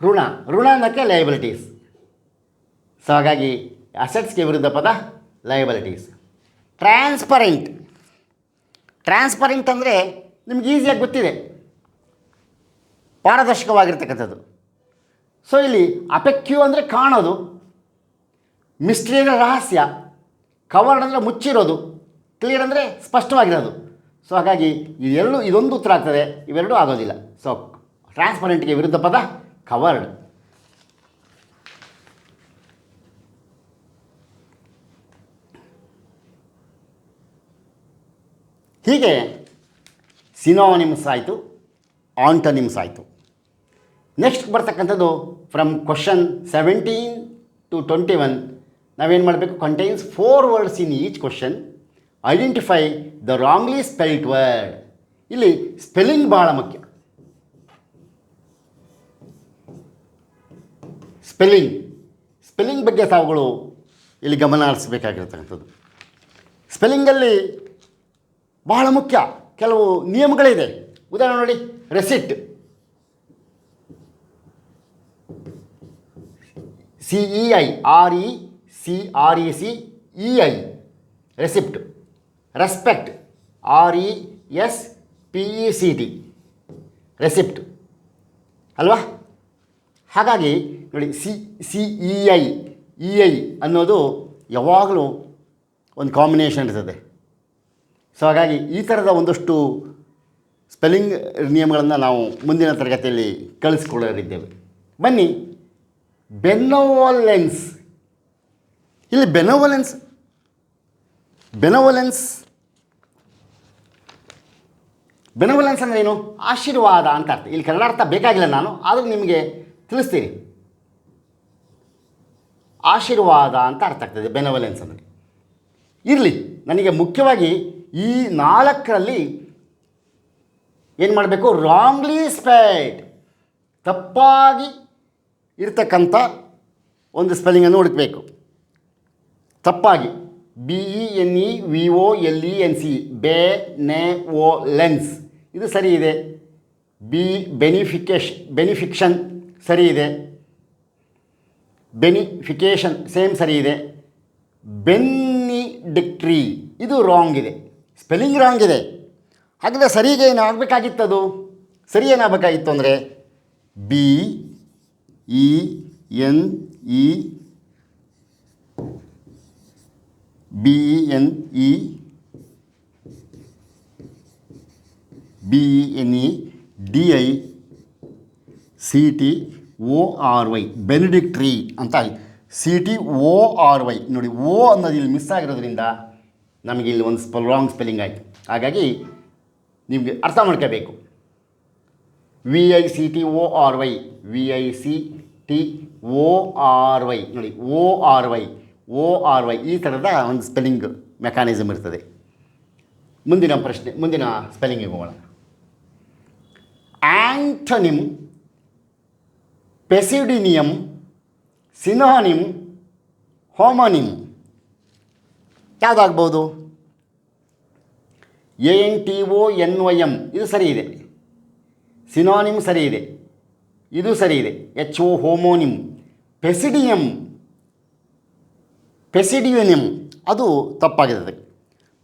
ಋಣ, ಋಣ ಅನ್ನೋಕ್ಕೆ ಲಯಬಿಲಿಟೀಸ್. ಸೊ ಹಾಗಾಗಿ ಅಸೆಟ್ಸ್ಗೆ ವಿರುದ್ಧ ಪದ ಲಯಬಿಲಿಟೀಸ್. ಟ್ರಾನ್ಸ್ಪರೆಂಟ್. ಟ್ರಾನ್ಸ್ಪರೆಂಟ್ ಅಂದರೆ ನಿಮ್ಗೆ ಈಸಿಯಾಗಿ ಗೊತ್ತಿದೆ, ಪಾರದರ್ಶಕವಾಗಿರ್ತಕ್ಕಂಥದ್ದು. ಸೊ ಇಲ್ಲಿ ಅಪೆಕ್ಯೂ ಅಂದರೆ ಕಾಣೋದು, ಮಿಸ್ಟ್ರಿ ಅಂದರೆ ರಹಸ್ಯ, ಕವರ್ಡ್ ಅಂದರೆ ಮುಚ್ಚಿರೋದು, ಕ್ಲಿಯರ್ ಅಂದರೆ ಸ್ಪಷ್ಟವಾಗಿರೋದು. ಸೊ ಹಾಗಾಗಿ ಇದೊಂದು ಉತ್ತರ ಆಗ್ತದೆ, ಇವೆರಡೂ ಆಗೋದಿಲ್ಲ. ಸೊ ಟ್ರಾನ್ಸ್ಪರೆಂಟ್ಗೆ ವಿರುದ್ಧ ಪದ ಕವರ್ಡ್. ಹೀಗೆ ಸಿನೋನಿಮ್ಸ್ ಆಯಿತು, ಆಂಟೋನಿಮ್ಸ್ ಆಯಿತು. ನೆಕ್ಸ್ಟ್ ಬರ್ತಕ್ಕಂಥದ್ದು ಫ್ರಮ್ ಕ್ವಶನ್ 17 to 21 ನಾವೇನು ಮಾಡಬೇಕು? Contains 4 words in each question. Identify the wrongly spelled word. ಇಲ್ಲಿ ಸ್ಪೆಲ್ಲಿಂಗ್ ಭಾಳ ಮುಖ್ಯ. ಸ್ಪೆಲ್ಲಿಂಗ್ ಬಗ್ಗೆ ತಾವುಗಳು ಇಲ್ಲಿ ಗಮನ ಹರಿಸಬೇಕಾಗಿರ್ತಕ್ಕಂಥದ್ದು. ಸ್ಪೆಲ್ಲಿಂಗಲ್ಲಿ ಬಹಳ ಮುಖ್ಯ ಕೆಲವು ನಿಯಮಗಳಿದೆ. ಉದಾಹರಣೆ ನೋಡಿ, receipt, CEI, RECEI, receipt. Respect, RESPECT, receipt ಅಲ್ವಾ? ಹಾಗಾಗಿ ನೋಡಿ, CEI ಅನ್ನೋದು ಯಾವಾಗಲೂ ಒಂದು ಕಾಂಬಿನೇಷನ್ ಇರ್ತದೆ. ಸೊ ಹಾಗಾಗಿ ಈ ಥರದ ಒಂದಷ್ಟು ಸ್ಪೆಲ್ಲಿಂಗ್ ನಿಯಮಗಳನ್ನು ನಾವು ಮುಂದಿನ ತರಗತಿಯಲ್ಲಿ ಕಳಿಸ್ಕೊಳ್ಳಲಿದ್ದೇವೆ. ಬನ್ನಿ, ಬೆನೋವಲೆನ್ಸ್. ಇಲ್ಲಿ ಬೆನೋವಲೆನ್ಸ್ ಅಂದರೆ ಏನು? ಆಶೀರ್ವಾದ ಅಂತ ಅರ್ಥ. ಇಲ್ಲಿ ಕನ್ನಡ ಅರ್ಥ ಬೇಕಾಗಿಲ್ಲ, ನಾನು ಆದರೂ ನಿಮಗೆ ತಿಳಿಸ್ತೀನಿ. ಆಶೀರ್ವಾದ ಅಂತ ಅರ್ಥ ಆಗ್ತದೆ ಬೆನೋವಲೆನ್ಸ್ ಅಂದರೆ. ಇರಲಿ, ನನಗೆ ಮುಖ್ಯವಾಗಿ ಈ 4ರಲ್ಲಿ ಏನು ಮಾಡಬೇಕು? ರಾಂಗ್ಲಿ ಸ್ಪೆಲ್ಡ್, ತಪ್ಪಾಗಿ ಇರ್ತಕ್ಕಂಥ ಒಂದು ಸ್ಪೆಲ್ಲಿಂಗನ್ನು ಹುಡುಕಬೇಕು. ತಪ್ಪಾಗಿ BENEVOLENC, ಬೆನೆವೋಲೆನ್ಸ್, ಇದು ಸರಿ ಇದೆ. ಬೆನಿಫಿಕ್ಷನ್ ಸರಿ ಇದೆ. ಬೆನಿಫಿಕೇಷನ್ ಸೇಮ್ ಸರಿ ಇದೆ. ಬೆನ್ನಿಡಿಕ್ಟ್ರಿ ಇದು ರಾಂಗ್ ಇದೆ, ಸ್ಪೆಲ್ಲಿಂಗ್ ರಾಂಗ್ ಇದೆ. ಹಾಗಾದರೆ ಸರಿಗೆ ಏನಾಗಬೇಕಾಗಿತ್ತದು? ಸರಿ ಏನಾಗಬೇಕಾಗಿತ್ತು ಅಂದರೆ BENEDICTORY, ಬೆನಿಡಿಕ್ಟ್ರಿ ಅಂತ. CTORY ನೋಡಿ, ಓ ಅನ್ನೋದು ಇಲ್ಲಿ ಮಿಸ್ ಆಗಿರೋದ್ರಿಂದ ನಮಗೆ ಇಲ್ಲಿ ಒಂದು ರಾಂಗ್ ಸ್ಪೆಲ್ಲಿಂಗ್ ಆಯಿತು. ಹಾಗಾಗಿ ನಿಮಗೆ ಅರ್ಥ ಮಾಡ್ಕೋಬೇಕು. VICTORY ನೋಡಿ, ORY ಈ ಥರದ ಒಂದು ಸ್ಪೆಲ್ಲಿಂಗ್ ಮೆಕ್ಯಾನಿಸಮ್ ಇರ್ತದೆ. ಮುಂದಿನ ಸ್ಪೆಲ್ಲಿಂಗಿಗೆ ಹೋಗೋಣ. ಆ್ಯಂಟೋನಿಮ್, ಪೆಸಿಡಿನಿಯಮ್, ಸಿನೋನಿಮ್, ಹೋಮೋನಿಮ್ ಯಾವುದಾಗ್ಬೋದು? ANTONYM ಇದು ಸರಿ ಇದೆ. ಸಿನೋನಿಮ್ ಸರಿ ಇದೆ, ಇದು ಸರಿ ಇದೆ. HO homonym. ಪೆಸಿಡಿಯನಿಮ್ ಅದು ತಪ್ಪಾಗಿದೆ.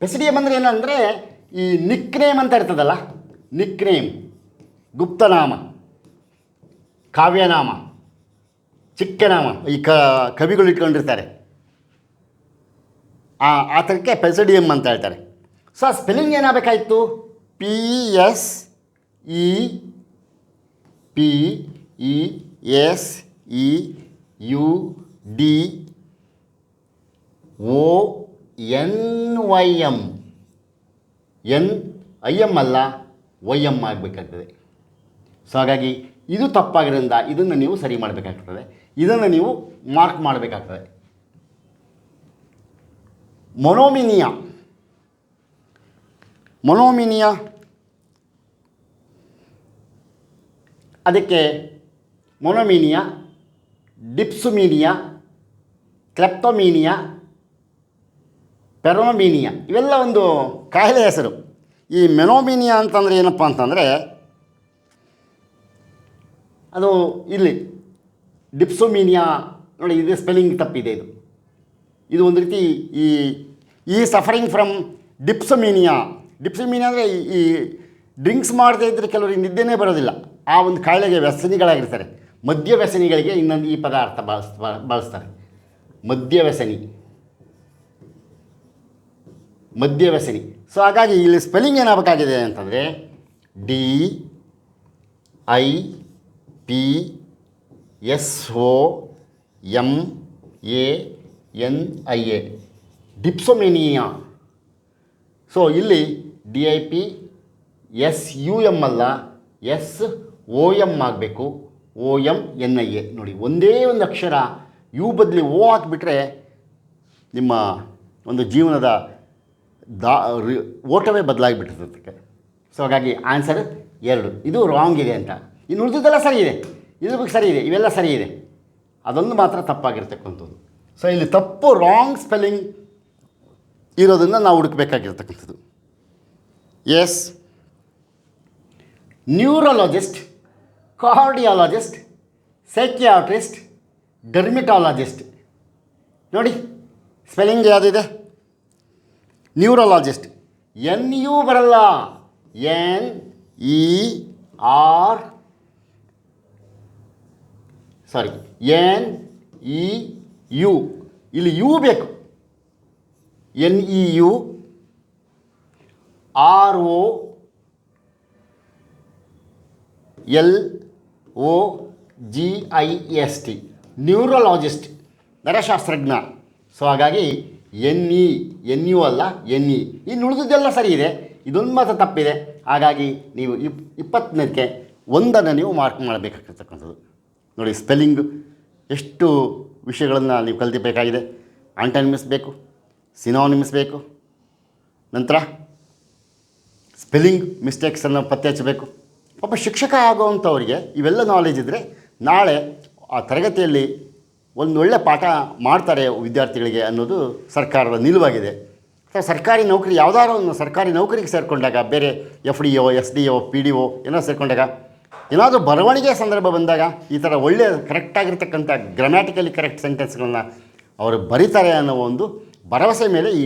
ಪೆಸಿಡಿಯಮ್ ಅಂದರೆ ಏನಂದರೆ ಈ ನಿಕ್ನೇಮ್ ಅಂತ ಇರ್ತದಲ್ಲ, ನಿಕ್ನೇಮ್, ಗುಪ್ತನಾಮ, ಕಾವ್ಯನಾಮ, ಚಿಕ್ಕನಾಮ, ಈ ಕವಿಗಳು ಇಟ್ಕೊಂಡಿರ್ತಾರೆ, ಆ ಥರಕ್ಕೆ ಪೆಸಿಡಿಯಮ್ ಅಂತ ಹೇಳ್ತಾರೆ. ಸೊ ಆ ಸ್ಪೆಲ್ಲಿಂಗ್ ಏನಾಗಬೇಕಾಯಿತು? PESEUDONYM. NIM ಅಲ್ಲ, YM ಆಗಬೇಕಾಗ್ತದೆ. ಸೊ ಹಾಗಾಗಿ ಇದು ತಪ್ಪಾಗಿರೋದ್ರಿಂದ ಇದನ್ನು ನೀವು ಸರಿ ಮಾಡಬೇಕಾಗ್ತದೆ, ಇದನ್ನು ನೀವು ಮಾರ್ಕ್ ಮಾಡಬೇಕಾಗ್ತದೆ. ಮೊನೋಮಿನಿಯಾ ಅದಕ್ಕೆ ಮೊನೋಮಿನಿಯಾ, ಡಿಪ್ಸುಮೀನಿಯಾ, ಕ್ಲೆಪ್ಟೊಮೀನಿಯಾ, ಪೆರೋಮೀನಿಯಾ ಇವೆಲ್ಲ ಒಂದು ಕಾಯಿಲೆ ಹೆಸರು. ಈ ಮೆನೋಮಿನಿಯಾ ಅಂತಂದರೆ ಏನಪ್ಪ ಅಂತಂದರೆ ಅದು ಇಲ್ಲಿ ಡಿಪ್ಸೊಮೀನಿಯಾ ನೋಡಿ, ಇದು ಸ್ಪೆಲ್ಲಿಂಗ್ ತಪ್ಪಿದೆ. ಇದು ಒಂದು ರೀತಿ ಈ ಸಫರಿಂಗ್ ಫ್ರಮ್ ಡಿಪ್ಸೊಮೀನಿಯಾ. ಡಿಪ್ಸೊಮೀನಿಯಾ ಅಂದರೆ ಈ ಡ್ರಿಂಕ್ಸ್ ಮಾಡದೇ ಇದ್ದರೆ ಕೆಲವರಿಗೆ ನಿದ್ದೆನೇ ಬರೋದಿಲ್ಲ, ಆ ಒಂದು ಕಾಯಿಲೆಗೆ ವ್ಯಸನಿಗಳಾಗಿರ್ತಾರೆ. ಮದ್ಯ ವ್ಯಸನಿಗಳಿಗೆ ಇನ್ನೊಂದು ಈ ಪದಾರ್ಥ ಬಳಸ್ತಾರೆ, ಮದ್ಯವ್ಯಸನಿ. ಸೊ ಹಾಗಾಗಿ ಇಲ್ಲಿ ಸ್ಪೆಲ್ಲಿಂಗ್ ಏನಾಗಬೇಕಾಗಿದೆ ಅಂತಂದರೆ DIPSOMANIA, ಡಿಪ್ಸೊಮೇನಿಯಾ. ಸೊ ಇಲ್ಲಿ DIPSUM ಅಲ್ಲ, SOM ಆಗಬೇಕು, OMNIA. ನೋಡಿ, ಒಂದೇ ಒಂದು ಅಕ್ಷರ ಯು ಬದಲಿ ಓ ಹಾಕಿಬಿಟ್ರೆ ನಿಮ್ಮ ಒಂದು ಜೀವನದ ಓಟವೇ ಬದಲಾಗಿಬಿಟ್ಟಿರ್ತದೆ. ಸೊ ಹಾಗಾಗಿ ಆನ್ಸರ್ 2 ಇದು ರಾಂಗ್ ಇದೆ ಅಂತ. ಇನ್ನು ಉಳಿದಿದ್ದೆಲ್ಲ ಸರಿ ಇದೆ, ಇದ್ರ ಬಗ್ಗೆ ಸರಿ ಇದೆ, ಇವೆಲ್ಲ ಸರಿ ಇದೆ. ಅದೊಂದು ಮಾತ್ರ ತಪ್ಪಾಗಿರ್ತಕ್ಕಂಥದ್ದು. ಸೊ ಇಲ್ಲಿ ತಪ್ಪು ರಾಂಗ್ ಸ್ಪೆಲ್ಲಿಂಗ್ ಇರೋದನ್ನು ನಾವು ಹುಡುಕಬೇಕಾಗಿರ್ತಕ್ಕಂಥದ್ದು. Yes, neurologist, cardiologist, psychiatrist, dermatologist. ನೋಡಿ ಸ್ಪೆಲ್ಲಿಂಗ್ ಯಾವುದಿದೆ. ನ್ಯೂರೋಲಜಿಸ್ಟ್ NU ಬರಲ್ಲ, NER ಸಾರಿ NEU, ಇಲ್ಲಿ ಯು ಬೇಕು. NEU ROLOGIST ನ್ಯೂರೋಲಾಜಿಸ್ಟ್, ನರಶಾಸ್ತ್ರಜ್ಞ. ಸೊ ಹಾಗಾಗಿ NU ಅಲ್ಲ NE. ಇನ್ನು ಉಳಿದಿದ್ದೆಲ್ಲ ಸರಿ ಇದೆ, ಇದೊಂದು ಮಾತ್ರ ತಪ್ಪಿದೆ. ಹಾಗಾಗಿ ನೀವು 20ಕ್ಕೆ 1 ನೀವು ಮಾರ್ಕ್ ಮಾಡಬೇಕಾಗಿರ್ತಕ್ಕಂಥದ್ದು. ನೋಡಿ ಸ್ಪೆಲ್ಲಿಂಗ್ ಎಷ್ಟು ವಿಷಯಗಳನ್ನು ನೀವು ಕಲಿತಿಬೇಕಾಗಿದೆ. ಆಂಟೋನಿಮ್ಸ್ ಬೇಕು, ಸಿನೋನಿಮ್ಸ್ ಬೇಕು, ನಂತರ ಸ್ಪೆಲ್ಲಿಂಗ್ ಮಿಸ್ಟೇಕ್ಸನ್ನು ಪತ್ತೆ ಹಚ್ಚಬೇಕು. ಪಾಪ ಶಿಕ್ಷಕ ಆಗುವಂಥವ್ರಿಗೆ ಇವೆಲ್ಲ ನಾಲೆಜ್ ಇದ್ದರೆ ನಾಳೆ ಆ ತರಗತಿಯಲ್ಲಿ ಒಂದು ಒಳ್ಳೆ ಪಾಠ ಮಾಡ್ತಾರೆ ವಿದ್ಯಾರ್ಥಿಗಳಿಗೆ ಅನ್ನೋದು ಸರ್ಕಾರದ ನಿಲುವಾಗಿದೆ. ಸರ್ಕಾರಿ ನೌಕರಿ ಯಾವುದಾದ್ರೂ ಒಂದು ಸರ್ಕಾರಿ ನೌಕರಿಗೆ ಸೇರಿಕೊಂಡಾಗ, ಬೇರೆ FDO SDO PDO ಏನೋ ಸೇರಿಕೊಂಡಾಗ, ಏನಾದರೂ ಬರವಣಿಗೆ ಸಂದರ್ಭ ಬಂದಾಗ ಈ ಥರ ಒಳ್ಳೆಯ ಕರೆಕ್ಟಾಗಿರ್ತಕ್ಕಂಥ ಗ್ರಾಮ್ಯಾಟಿಕಲಿ ಕರೆಕ್ಟ್ ಸೆಂಟೆನ್ಸ್ಗಳನ್ನ ಅವರು ಬರೀತಾರೆ ಅನ್ನೋ ಒಂದು ಭರವಸೆ ಮೇಲೆ ಈ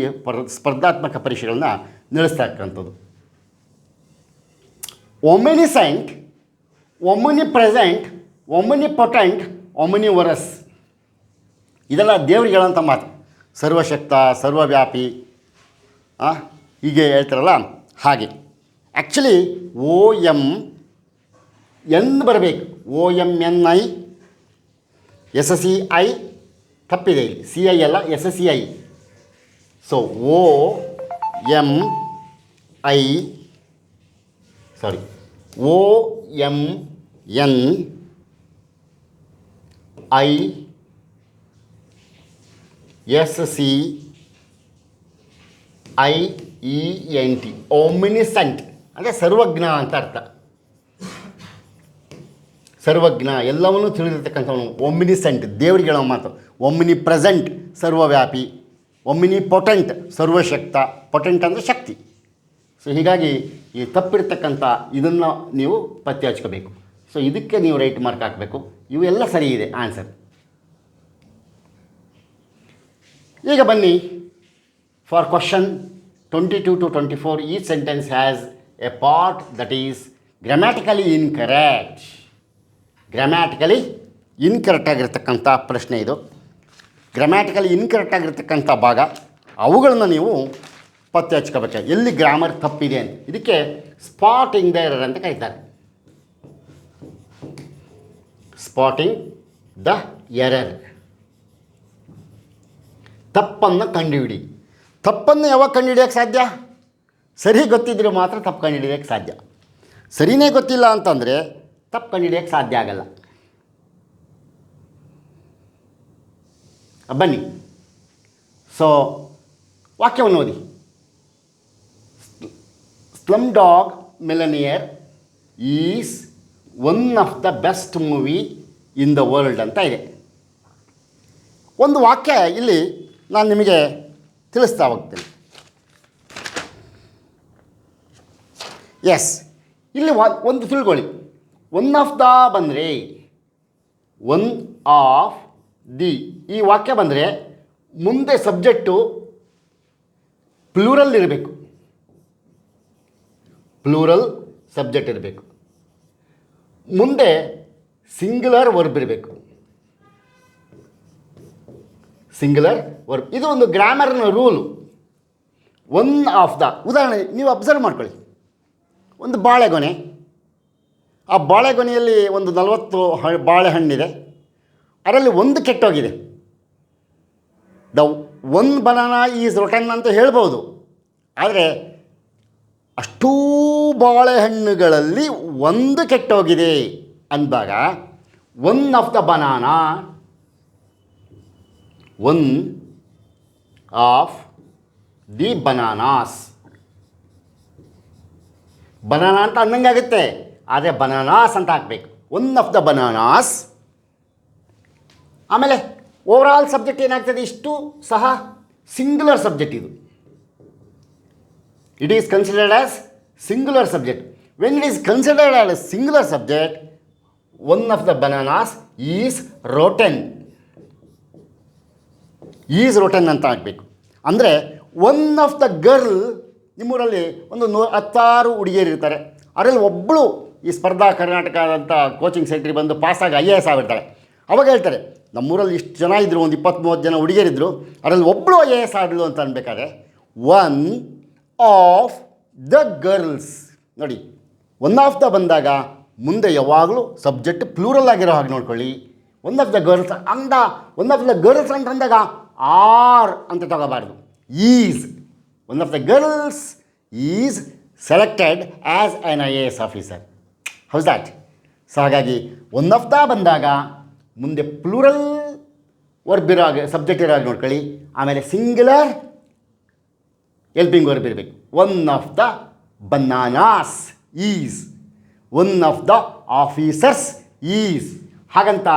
ಸ್ಪರ್ಧಾತ್ಮಕ ಪರೀಕ್ಷೆಗಳನ್ನ ನಡೆಸ್ತಕ್ಕಂಥದ್ದು. ಒಮಿನಿಸೆಂಟ್, ಒಮಿನಿ ಪ್ರೆಸೆಂಟ್, ಒಮಿನಿ ಪೊಟೆಂಟ್, ಒಮಿನಿವರಸ್ ಇದೆಲ್ಲ ದೇವರುಗಳಂತ ಮಾತು. ಸರ್ವಶಕ್ತ, ಸರ್ವವ್ಯಾಪಿ ಹೀಗೆ ಹೇಳ್ತಾರಲ್ಲ ಹಾಗೆ. ಆ್ಯಕ್ಚುಲಿ OMN ಬರಬೇಕು. OMNI SCI ತಪ್ಪಿದೆ ಇಲ್ಲಿ, CI ಅಲ್ಲ SCI. ಸೊ OMNI SCIENT ಒಮಿನಿಸೆಂಟ್ ಅಂದರೆ ಸರ್ವಜ್ಞ ಅಂತ ಅರ್ಥ. ಸರ್ವಜ್ಞ, ಎಲ್ಲವನ್ನೂ ತಿಳಿದಿರ್ತಕ್ಕಂಥವನು ಒಮಿನಿಸೆಂಟ್, ದೇವರಿಗೆ ಹೇಳೋ ಮಾತು. ಒಮಿನಿ ಪ್ರೆಸೆಂಟ್ ಸರ್ವವ್ಯಾಪಿ, ಒಮಿನಿ ಪೊಟೆಂಟ್ ಸರ್ವಶಕ್ತ, ಪೊಟೆಂಟ್ ಅಂದರೆ ಶಕ್ತಿ. ಸೊ ಹೀಗಾಗಿ ಈ ತಪ್ಪಿರ್ತಕ್ಕಂಥ ಇದನ್ನು ನೀವು ಪತ್ತೆ ಹಚ್ಕೋಬೇಕು. ಸೊ ಇದಕ್ಕೆ ನೀವು ರೈಟ್ ಮಾರ್ಕ್ ಹಾಕಬೇಕು. ಇವೆಲ್ಲ ಸರಿ ಇದೆ ಆನ್ಸರ್. ಈಗ ಬನ್ನಿ for question 22 to 24. Each sentence has A part that is grammatically incorrect. Grammatically incorrect ಆಗಿರ್ತಕ್ಕಂಥ ಪ್ರಶ್ನೆ ಇದು. ಗ್ರಾಮ್ಯಾಟಿಕಲಿ ಇನ್ಕರೆಕ್ಟ್ ಆಗಿರ್ತಕ್ಕಂಥ ಭಾಗ, ಅವುಗಳನ್ನು ನೀವು ಪತ್ತೆ ಹಚ್ಕೋಬೇಕು, ಎಲ್ಲಿ ಗ್ರಾಮರ್ ತಪ್ಪಿದೆ ಅಂತ. ಇದಕ್ಕೆ ಸ್ಪಾಟಿಂಗ್ ದ ಎರರ್ ಅಂತ ಕರೀತಾರೆ. ಸ್ಪಾಟಿಂಗ್ ದ ಎರರ್, ತಪ್ಪನ್ನು ಕಂಡುಹಿಡಿ. ತಪ್ಪನ್ನು ಯಾವಾಗ ಕಂಡುಹಿಡಿಯೋಕ್ಕೆ ಸಾಧ್ಯ? ಸರಿ ಗೊತ್ತಿದ್ದರೆ ಮಾತ್ರ ತಪ್ಪು ಕಂಡುಹಿಡಿಯೋಕ್ಕೆ ಸಾಧ್ಯ. ಸರಿನೇ ಗೊತ್ತಿಲ್ಲ ಅಂತಂದರೆ ತಪ್ಪು ಕಂಡುಹಿಡಿಯೋಕ್ಕೆ ಸಾಧ್ಯ ಆಗಲ್ಲ. ಬನ್ನಿ, ಸೊ ವಾಕ್ಯವನ್ನು ಓದಿ. Slum dog millionaire is one of the best movie in the world ಅಂತ ಇದೆ. ಒಂದು ವಾಕ್ಯ ಇಲ್ಲಿ ನಾನು ನಿಮಗೆ ತಿಳಿಸ್ತಾ ಹೋಗ್ತೇನೆ. ಎಸ್, ಇಲ್ಲಿ ಒಂದು ತಿಳ್ಕೊಳ್ಳಿ. ಒನ್ ಆಫ್ ದ ಬಂದರೆ, ಒನ್ ಆಫ್ ದಿ ಈ ವಾಕ್ಯ ಬಂದರೆ ಮುಂದೆ ಸಬ್ಜೆಕ್ಟು ಪ್ಲೂರಲ್ ಇರಬೇಕು. ಪ್ಲೂರಲ್ ಸಬ್ಜೆಕ್ಟ್ ಇರಬೇಕು. ಮುಂದೆ ಸಿಂಗ್ಯುಲರ್ ವರ್ಬ್ ಇರಬೇಕು. ಸಿಂಗ್ಯುಲರ್ ವರ್ಬ್, ಇದು ಒಂದು ಗ್ರಾಮರ್ನ ರೂಲು. ಒನ್ ಆಫ್ ದ, ಉದಾಹರಣೆ ನೀವು ಅಬ್ಸರ್ವ್ ಮಾಡ್ಕೊಳ್ಳಿ. ಒಂದು ಬಾಳೆಗೊನೆ, ಆ ಬಾಳೆಗೊನೆಯಲ್ಲಿ ಒಂದು 40 ಬಾಳೆಹಣ್ಣಿದೆ, ಅದರಲ್ಲಿ ಒಂದು ಕೆಟ್ಟೋಗಿದೆ. ದ ಒನ್ ಬನಾನಾ ಈಸ್ ರೊಟನ್ ಅಂತ ಹೇಳ್ಬೋದು. ಆದರೆ ಅಷ್ಟೂ ಬಾಳೆಹಣ್ಣುಗಳಲ್ಲಿ ಒಂದು ಕೆಟ್ಟೋಗಿದೆ ಅಂದಾಗ one of the banana, one of the bananas. Banana ಅಂತ ಅನ್ನಂಗಾಗುತ್ತೆ, ಆದರೆ ಬನಾನಾಸ್ ಅಂತ ಹಾಕಬೇಕು. ಒನ್ ಆಫ್ ದ ಬನಾನಾಸ್ ಆಮೇಲೆ ಓವರಾಲ್ ಸಬ್ಜೆಕ್ಟ್ ಏನಾಗ್ತದೆ, ಇಷ್ಟು ಸಹ ಸಿಂಗ್ಯುಲರ್ ಸಬ್ಜೆಕ್ಟ್ ಇದು. It is considered as singular subject. When it is considered as singular subject, one of the bananas is rotten. Is rotten ಅಂತ ಆಗಬೇಕು. ಅಂದರೆ ಒನ್ ಆಫ್ ದ ಗರ್ಲ್, ನಿಮ್ಮೂರಲ್ಲಿ ಒಂದು 10 ಹುಡುಗಿಯರು ಇರ್ತಾರೆ, ಅದರಲ್ಲಿ ಒಬ್ಬಳು ಈ ಸ್ಪರ್ಧಾ ಕರ್ನಾಟಕದಂಥ ಕೋಚಿಂಗ್ ಸೆಂಟ್ರಿಗೆ ಬಂದು ಪಾಸಾಗಿ IAS ಆಗಿರ್ತಾಳೆ. ಅವಾಗ ಹೇಳ್ತಾರೆ, ನಮ್ಮೂರಲ್ಲಿ ಇಷ್ಟು ಜನ ಇದ್ದರು, ಒಂದು 20-30 ಜನ ಹುಡುಗಿಯರಿದ್ದರು, ಅದರಲ್ಲಿ ಒಬ್ಬಳು IAS ಆಗಲು ಅಂತ ಅನ್ಬೇಕಾದ್ರೆ ಒನ್ ಆಫ್ ದ ಗರ್ಲ್ಸ್. ನೋಡಿ, ಒನ್ ಆಫ್ ದ ಬಂದಾಗ ಮುಂದೆ ಯಾವಾಗಲೂ ಸಬ್ಜೆಕ್ಟ್ ಪ್ಲೂರಲ್ ಆಗಿರೋ ಹಾಗೆ ನೋಡ್ಕೊಳ್ಳಿ. ಒನ್ ಆಫ್ ದ ಗರ್ಲ್ಸ್ ಅಂದ, ಒನ್ ಆಫ್ ದ ಗರ್ಲ್ಸ್ ಅಂತಂದಾಗ ಆರ್ ಅಂತ ತಗೋಬಾರ್ದು, is. One of the girls is selected as an IAS officer. How's that? So ಹಾಗಾಗಿ ಒನ್ ಆಫ್ ದ ಬಂದಾಗ ಮುಂದೆ ಪ್ಲೂರಲ್ ವರ್ಬ್ ಇರೋ ಹಾಗೆ, ಸಬ್ಜೆಕ್ಟ್ ಇರೋ ಹಾಗೆ ನೋಡ್ಕೊಳ್ಳಿ. ಆಮೇಲೆ ಸಿಂಗ್ಯುಲರ್ ಎಲ್ಪಿಂಗ್ ವರ್ಬ್ ಇರಬೇಕು. One of the bananas is, one of the officers is. ಹಾಗಂತ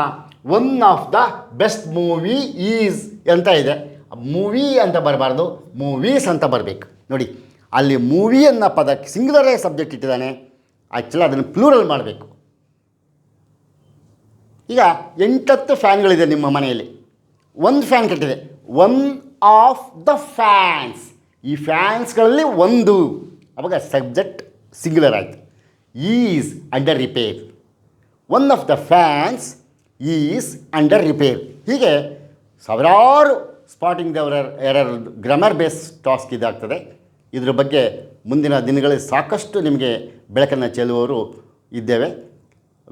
one of the best movie is ಅಂತ ಇದೆ, ಮೂವಿ ಅಂತ ಬರಬಾರ್ದು, ಮೂವೀಸ್ ಅಂತ ಬರಬೇಕು. ನೋಡಿ, ಅಲ್ಲಿ ಮೂವಿ ಅನ್ನೋ ಪದಕ್ಕೆ ಸಿಂಗ್ಯುಲರೇ ಸಬ್ಜೆಕ್ಟ್ ಇಟ್ಟಿದ್ದಾನೆ, ಆ್ಯಕ್ಚುಲಿ ಅದನ್ನು ಪ್ಲೂರಲ್ ಮಾಡಬೇಕು. ಈಗ 8 ಫ್ಯಾನ್ಗಳಿದೆ ನಿಮ್ಮ ಮನೆಯಲ್ಲಿ, ಒಂದು ಫ್ಯಾನ್ ಕೆಟ್ಟಿದೆ, ಒನ್ ಆಫ್ ದ ಫ್ಯಾನ್ಸ್. ಈ ಫ್ಯಾನ್ಸ್ಗಳಲ್ಲಿ ಒಂದು, ಅವಾಗ ಸಬ್ಜೆಕ್ಟ್ ಸಿಂಗ್ಯುಲರ್ ಆಯಿತು. Is under repair, one of the fans is under repair. ಹೀಗೆ ಸಾವಿರಾರು spotting the error grammar base task ಇದಾಗ್ತದೆ. ಇದ್ರ ಬಗ್ಗೆ ಮುಂದಿನ ದಿನಗಳಲ್ಲಿ ಸಾಕಷ್ಟು ನಿಮಗೆ ಬೆಳಕನ್ನು ಚೆಲ್ಲುವವರು ಇದ್ದೇವೆ.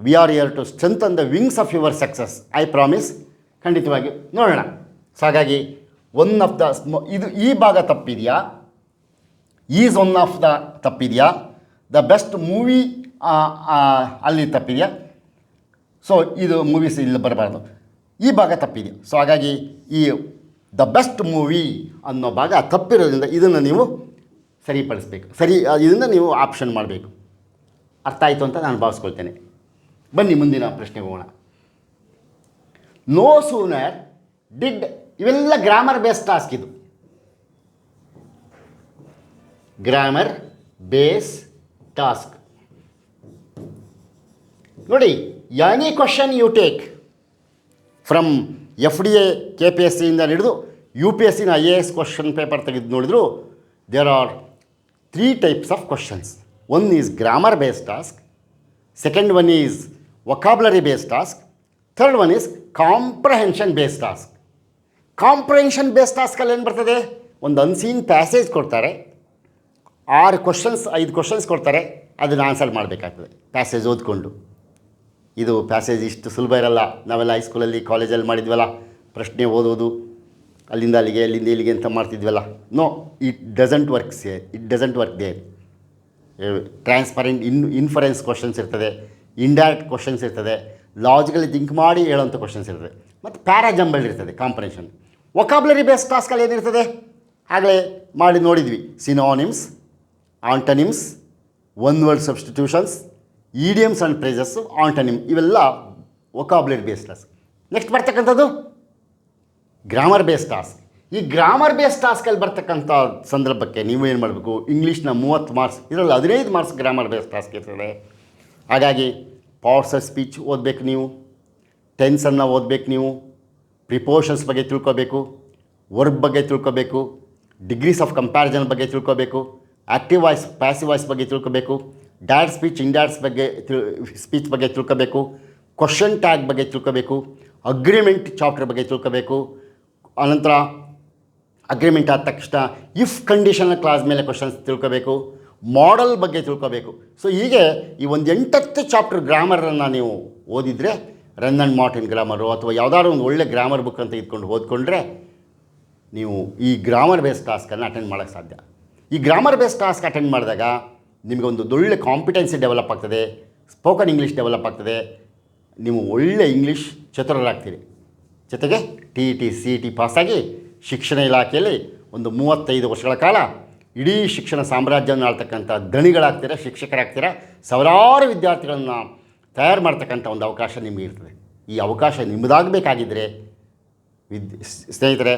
We are here to strengthen the wings of your success, I promise. ಖಂಡಿತವಾಗಿ ನೋಡೋಣ. ಸೊ ಹಾಗಾಗಿ ಒನ್ ಆಫ್ ದ ಇದು ಈ ಭಾಗ ತಪ್ಪಿದೆಯಾ, ಈಸ್ ಒನ್ ಆಫ್ ದ ತಪ್ಪಿದೆಯಾ, ದ ಬೆಸ್ಟ್ ಮೂವಿ ಅಲ್ಲಿ ತಪ್ಪಿದೆಯಾ. ಸೊ ಇದು ಮೂವೀಸ್ ಇಲ್ಲಿ ಬರಬಾರ್ದು, ಈ ಭಾಗ ತಪ್ಪಿದೆ. ಸೊ ಹಾಗಾಗಿ ಈ ದ ಬೆಸ್ಟ್ ಮೂವಿ ಅನ್ನೋ ಭಾಗ ತಪ್ಪಿರೋದ್ರಿಂದ ಇದನ್ನು ನೀವು ಸರಿಪಡಿಸ್ಬೇಕು. ಇದನ್ನು ನೀವು ಆಪ್ಷನ್ ಮಾಡಬೇಕು. ಅರ್ಥ ಆಯಿತು ಅಂತ ನಾನು ಭಾವಿಸ್ಕೊಳ್ತೇನೆ. ಬನ್ನಿ ಮುಂದಿನ ಪ್ರಶ್ನೆಗೆ ಹೋಗೋಣ. ನೋ ಸೂನರ್ ಡಿಡ್, ಇವೆಲ್ಲ ಗ್ರಾಮರ್ ಬೇಸ್ ಟಾಸ್ಕ್. ಇದು ಗ್ರಾಮರ್ ಬೇಸ್ ಟಾಸ್ಕ್. ನೋಡಿ, any question you take from FDA KPSCಯಿಂದ ಹಿಡಿದು UPSCನ IAS ಕ್ವಶನ್ ಪೇಪರ್ ತೆಗೆದು ನೋಡಿದ್ರು, there are 3 types of questions. One is grammar base task, second one is vocabulary base task, third one is comprehension base task. Comprehension base ಟಾಸ್ಕಲ್ಲಿ ಏನು ಬರ್ತದೆ, ಒಂದು unseen passage ಕೊಡ್ತಾರೆ, 5 ಕ್ವಶನ್ಸ್ ಕೊಡ್ತಾರೆ, ಅದನ್ನು ಆನ್ಸರ್ ಮಾಡಬೇಕಾಗ್ತದೆ ಪ್ಯಾಸೇಜ್ ಓದ್ಕೊಂಡು. ಇದು ಪ್ಯಾಸೇಜ್ ಇಷ್ಟು ಸುಲಭ ಇರಲ್ಲ. ನಾವೆಲ್ಲ ಹೈಸ್ಕೂಲಲ್ಲಿ ಕಾಲೇಜಲ್ಲಿ ಮಾಡಿದ್ವಲ್ಲ, ಪ್ರಶ್ನೆ ಓದೋದು ಅಲ್ಲಿಂದ ಅಲ್ಲಿಗೆ ಅಲ್ಲಿಂದ ಇಲ್ಲಿಗೆ ಅಂತ ಮಾಡ್ತಿದ್ವಲ್ಲ. No, it doesn't work there. Transparent inference questions ಇರ್ತದೆ, ಇಂಡೈರೆಕ್ಟ್ ಕ್ವಶನ್ಸ್ ಇರ್ತದೆ, ಲಾಜಿಕಲಿ ಥಿಂಕ್ ಮಾಡಿ ಹೇಳೋಂಥ ಕ್ವಶನ್ಸ್ ಇರ್ತದೆ, ಮತ್ತು ಪ್ಯಾರಾಜಂಬಲ್ ಇರ್ತದೆ ಕಾಂಪ್ರಹೆನ್ಷನ್. ವೊಕಾಬ್ಯುಲರಿ ಬೇಸ್ ಟಾಸ್ಕಲ್ಲಿ ಏನಿರ್ತದೆ, ಆಗಲೇ ಮಾಡಿ ನೋಡಿದ್ವಿ, synonyms, antonyms, one word substitutions, idioms and phrases, antonym, ಇವೆಲ್ಲ ವೊಕಾಬ್ಯುಲರಿ ಬೇಸ್ ಟಾಸ್ಕ್. ನೆಕ್ಸ್ಟ್ ಬರ್ತಕ್ಕಂಥದ್ದು ಗ್ರಾಮರ್ ಬೇಸ್ ಟಾಸ್ಕ್. ಈ ಗ್ರಾಮರ್ ಬೇಸ್ ಟಾಸ್ಕಲ್ಲಿ ಬರ್ತಕ್ಕಂಥ ಸಂದರ್ಭಕ್ಕೆ ನೀವು ಏನು ಮಾಡಬೇಕು, ಇಂಗ್ಲೀಷ್ನ 30 ಮಾರ್ಕ್ಸ್, ಇದರಲ್ಲಿ 15 ಮಾರ್ಕ್ಸ್ ಗ್ರಾಮರ್ ಬೇಸ್ ಟಾಸ್ಕ್ ಇರ್ತದೆ. ಹಾಗಾಗಿ ಪಾರ್ಟ್ಸ್ ಆಫ್ ಸ್ಪೀಚ್ ಓದಬೇಕು ನೀವು, ಟೆನ್ಸನ್ನು ಓದಬೇಕು ನೀವು, ಪ್ರಿಪೋಷನ್ಸ್ ಬಗ್ಗೆ ತಿಳ್ಕೋಬೇಕು, ವರ್ಬ್ ಬಗ್ಗೆ ತಿಳ್ಕೋಬೇಕು, ಡಿಗ್ರೀಸ್ ಆಫ್ ಕಂಪ್ಯಾರಿಸನ್ ಬಗ್ಗೆ ತಿಳ್ಕೋಬೇಕು, ಆ್ಯಕ್ಟಿವ್ ವಾಯ್ಸ್ ಪ್ಯಾಸಿವ್ ವಾಯ್ಸ್ ಬಗ್ಗೆ ತಿಳ್ಕೋಬೇಕು, ಡೈರೆಕ್ಟ್ ಸ್ಪೀಚ್ ಇಂಡೈರೆಕ್ಟ್ ಸ್ಪೀಚ್ ಬಗ್ಗೆ ತಿಳ್ಕೋಬೇಕು, ಕ್ವಶನ್ ಟ್ಯಾಗ್ ಬಗ್ಗೆ ತಿಳ್ಕೋಬೇಕು, ಅಗ್ರಿಮೆಂಟ್ ಚಾಪ್ಟರ್ ಬಗ್ಗೆ ತಿಳ್ಕೋಬೇಕು. ಆನಂತರ ಅಗ್ರಿಮೆಂಟ್ ಆದ ತಕ್ಷಣ ಇಫ್ ಕಂಡೀಷನ್ ಕ್ಲಾಸ್ ಮೇಲೆ ಕ್ವಶನ್ಸ್ ತಿಳ್ಕೋಬೇಕು, ಮಾಡೆಲ್ ಬಗ್ಗೆ ತಿಳ್ಕೋಬೇಕು. ಸೊ ಹೀಗೆ ಈ ಒಂದು 8-10 ಚಾಪ್ಟರ್ ಗ್ರಾಮರನ್ನು ನೀವು ಓದಿದರೆ, ರನ್ ಆ್ಯಂಡ್ ಮಾರ್ಟಿನ್ ಗ್ರಾಮರು ಅಥವಾ ಯಾವುದಾದ್ರು ಒಂದು ಒಳ್ಳೆ ಗ್ರಾಮರ್ ಬುಕ್ ಅಂತ ಇದ್ಕೊಂಡು ಓದ್ಕೊಂಡ್ರೆ ನೀವು ಈ ಗ್ರಾಮರ್ ಬೇಸ್ ಟಾಸ್ಕನ್ನು ಅಟೆಂಡ್ ಮಾಡೋಕ್ಕೆ ಸಾಧ್ಯ. ಈ ಗ್ರಾಮರ್ ಬೇಸ್ ಟಾಸ್ಕ್ ಅಟೆಂಡ್ ಮಾಡಿದಾಗ ನಿಮಗೊಂದು ಒಳ್ಳೆ ಕಾಂಪಿಟೆನ್ಸಿ ಡೆವಲಪ್ ಆಗ್ತದೆ, ಸ್ಪೋಕನ್ ಇಂಗ್ಲೀಷ್ ಡೆವಲಪ್ ಆಗ್ತದೆ, ನೀವು ಒಳ್ಳೆ ಇಂಗ್ಲೀಷ್ ಚತುರರಾಗ್ತೀರಿ. ಜೊತೆಗೆ TET CET ಪಾಸಾಗಿ ಶಿಕ್ಷಣ ಇಲಾಖೆಯಲ್ಲಿ ಒಂದು 35 ವರ್ಷಗಳ ಕಾಲ ಇಡೀ ಶಿಕ್ಷಣ ಸಾಮ್ರಾಜ್ಯವನ್ನು ಆಳ್ತಕ್ಕಂಥ ದಣಿಗಳಾಗ್ತೀರ, ಶಿಕ್ಷಕರಾಗ್ತೀರ, ಸಾವಿರಾರು ವಿದ್ಯಾರ್ಥಿಗಳನ್ನು ತಯಾರು ಮಾಡ್ತಕ್ಕಂಥ ಒಂದು ಅವಕಾಶ ನಿಮಗೆ ಇರ್ತದೆ. ಈ ಅವಕಾಶ ನಿಮ್ಮದಾಗಬೇಕಾಗಿದ್ದರೆ ಸ್ನೇಹಿತರೆ,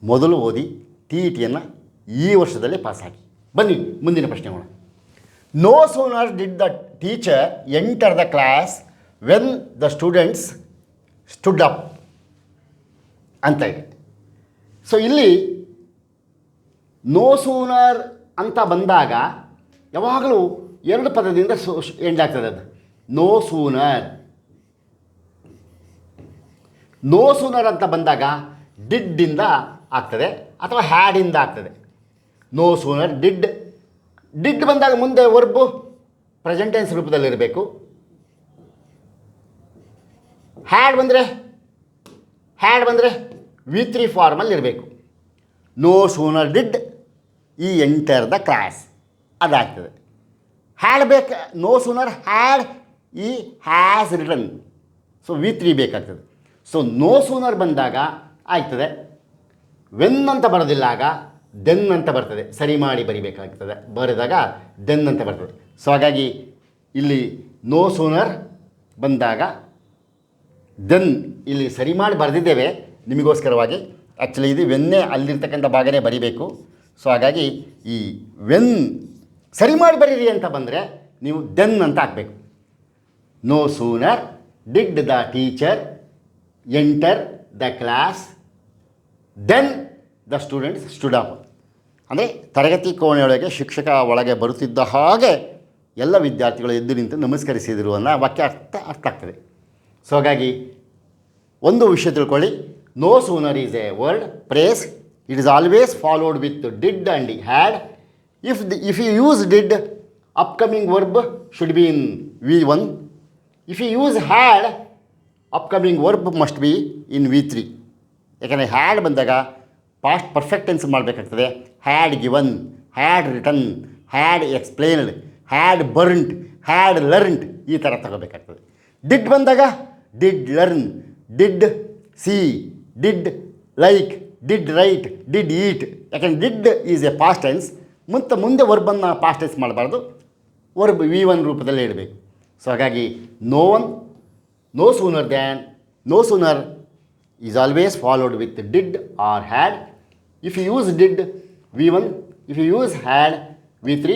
ಮೊದಲು ಓದಿ ಟಿ ಇ ಟಿಯನ್ನು ಈ ವರ್ಷದಲ್ಲೇ ಪಾಸಾಗಿ. ಬನ್ನಿ ಮುಂದಿನ ಪ್ರಶ್ನೆ ನೋಡೋಣ. No sooner did the teacher enter the class when the students stood up ಅಂತ ಇದೆ. ಸೊ ಇಲ್ಲಿ ನೋ ಸೂನರ್ ಅಂತ ಬಂದಾಗ ಯಾವಾಗಲೂ ಎರಡು ಪದದಿಂದ ಎಂಡ್ ಆಗ್ತದೆ. ಅದು ನೋ ಸೂನರ್. ನೋ ಸೂನರ್ ಅಂತ ಬಂದಾಗ ಡಿಡ್ಡಿಂದ ಆಗ್ತದೆ ಅಥವಾ ಹ್ಯಾಡಿಂದ ಆಗ್ತದೆ. ನೋ ಸೂನರ್ ಡಿಡ್ ಬಂದಾಗ ಮುಂದೆ ವರ್ಬು ಪ್ರೆಸೆಂಟ್ ಟೆನ್ಸ್ ರೂಪದಲ್ಲಿರಬೇಕು. ಹ್ಯಾಡ್ ಬಂದರೆ V3 ಫಾರ್ಮಲ್ಲಿ ಇರಬೇಕು. No sooner did he enter the class ಅದಾಗ್ತದೆ. ಹ್ಯಾಡ್ ಬೇಕು. No sooner had he has return. So V3 ಬೇಕಾಗ್ತದೆ. ಸೊ ನೋ ಸೂನರ್ ಬಂದಾಗ ಆಗ್ತದೆ. ವೆನ್ ಅಂತ ಬರೋದಿಲ್ಲ, ಆಗ ದೆನ್ ಅಂತ ಬರ್ತದೆ. ಸರಿ ಮಾಡಿ ಬರಿಬೇಕಾಗ್ತದೆ. ಬರೆದಾಗ ದೆನ್ ಅಂತ ಬರ್ತದೆ. ಸೊ ಹಾಗಾಗಿ ಇಲ್ಲಿ ನೋ ಸೂನರ್ ಬಂದಾಗ ದೆನ್ ಇಲ್ಲಿ ಸರಿ ಮಾಡಿ ಬರೆದಿದ್ದೇವೆ ನಿಮಗೋಸ್ಕರವಾಗಿ. ಆ್ಯಕ್ಚುಲಿ ಇದು ವೆನ್ನೇ ಅಲ್ಲಿರ್ತಕ್ಕಂಥ ಭಾಗನೇ ಬರಿಬೇಕು. ಸೊ ಹಾಗಾಗಿ ಈ ವೆನ್ ಸರಿ ಮಾಡಿ ಬರೀರಿ ಅಂತ ಬಂದರೆ ನೀವು ದೆನ್ ಅಂತ ಹಾಕಬೇಕು. No sooner did the teacher enter the class then the students stood up. ಅಂದರೆ ತರಗತಿ ಕೋಣೆಯೊಳಗೆ ಶಿಕ್ಷಕ ಒಳಗೆ ಬರುತ್ತಿದ್ದ ಹಾಗೆ ಎಲ್ಲ ವಿದ್ಯಾರ್ಥಿಗಳು ಎದ್ದು ನಿಂತು ನಮಸ್ಕರಿಸಿದರು ಅನ್ನೋ ವಾಕ್ಯ ಅರ್ಥ ಆಗ್ತದೆ. ಸೊ ಹಾಗಾಗಿ ಒಂದು ವಿಷಯ ತಿಳ್ಕೊಳ್ಳಿ. No sooner is a word phrase. It is always followed with did and had. If you use did, upcoming verb should be in V1. If you use had, upcoming verb must be in V3. ಯಾಕಂದರೆ had ಬಂದಾಗ past perfect tense ಮಾಡಬೇಕಾಗ್ತದೆ. Had given, had return, had explained, had burned, had learned ಈ ಥರ ತಗೋಬೇಕಾಗ್ತದೆ. Did ಬಂದಾಗ did learn, did see, did like, did write, did ಈಟ್. ಯಾಕಂದರೆ did is a past tense. ಮತ್ತು ಮುಂದೆ ವರ್ಬನ್ನು ಪಾಸ್ಟ್ ಟೆನ್ಸ್ ಮಾಡಬಾರ್ದು, ವರ್ಬ್ V1 ರೂಪದಲ್ಲೇ ಇಡಬೇಕು. ಸೊ ಹಾಗಾಗಿ no sooner is always followed with did or had. If you use did V1, if you use had V3.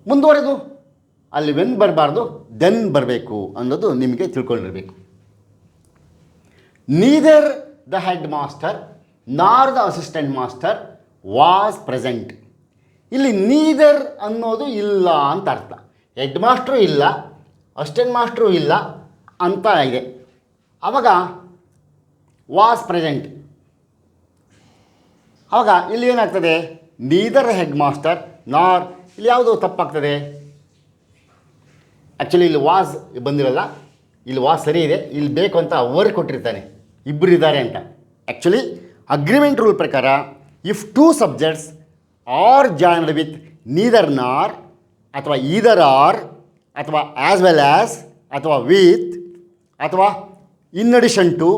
ಮುಂದುವರೆದು ಅಲ್ಲಿ ವೆನ್ ಬರಬಾರ್ದು, ದೆನ್ ಬರಬೇಕು ಅನ್ನೋದು ನಿಮಗೆ ತಿಳ್ಕೊಂಡಿರಬೇಕು. Neither the head master nor the assistant master was present. ಇಲ್ಲಿ neither ಅನ್ನೋದು ಇಲ್ಲ ಅಂತ ಅರ್ಥ. ಹೆಡ್ ಮಾಸ್ಟ್ರು ಇಲ್ಲ, ಅಸಿಸ್ಟೆಂಟ್ ಮಾಸ್ಟ್ರು ಇಲ್ಲ ಅಂತ ಇದೆ. ಆವಾಗ ವಾಸ್ ಪ್ರೆಸೆಂಟ್. ಆವಾಗ ಇಲ್ಲಿ ಏನಾಗ್ತದೆ? ನೀದರ್ ಹೆಡ್ ಮಾಸ್ಟರ್ ನಾರ್. ಇಲ್ಲಿ ಯಾವುದು ತಪ್ಪಾಗ್ತದೆ? ಆ್ಯಕ್ಚುಲಿ ಇಲ್ಲಿ ವಾಸ್ ಬಂದಿರಲ್ಲ, ಇಲ್ಲಿ ವಾಸ್ ಸರಿ ಇದೆ. ಇಲ್ಲಿ ಬೇಕು ಅಂತ ವರ್ಡ್ ಕೊಟ್ಟಿರ್ತಾನೆ, ಇಬ್ಬರು ಇದ್ದಾರೆ ಅಂತ. ಆ್ಯಕ್ಚುಲಿ ಅಗ್ರಿಮೆಂಟ್ ರೂಲ್ ಪ್ರಕಾರ if two subjects are joined with neither ನಾರ್ ಅಥವಾ ಈದರ್ ಆರ್ ಅಥವಾ ಆ್ಯಸ್ ವೆಲ್ ಆ್ಯಸ್ ಅಥವಾ ವಿತ್ ಅಥವಾ ಇನ್ ಅಡಿಷನ್ ಟು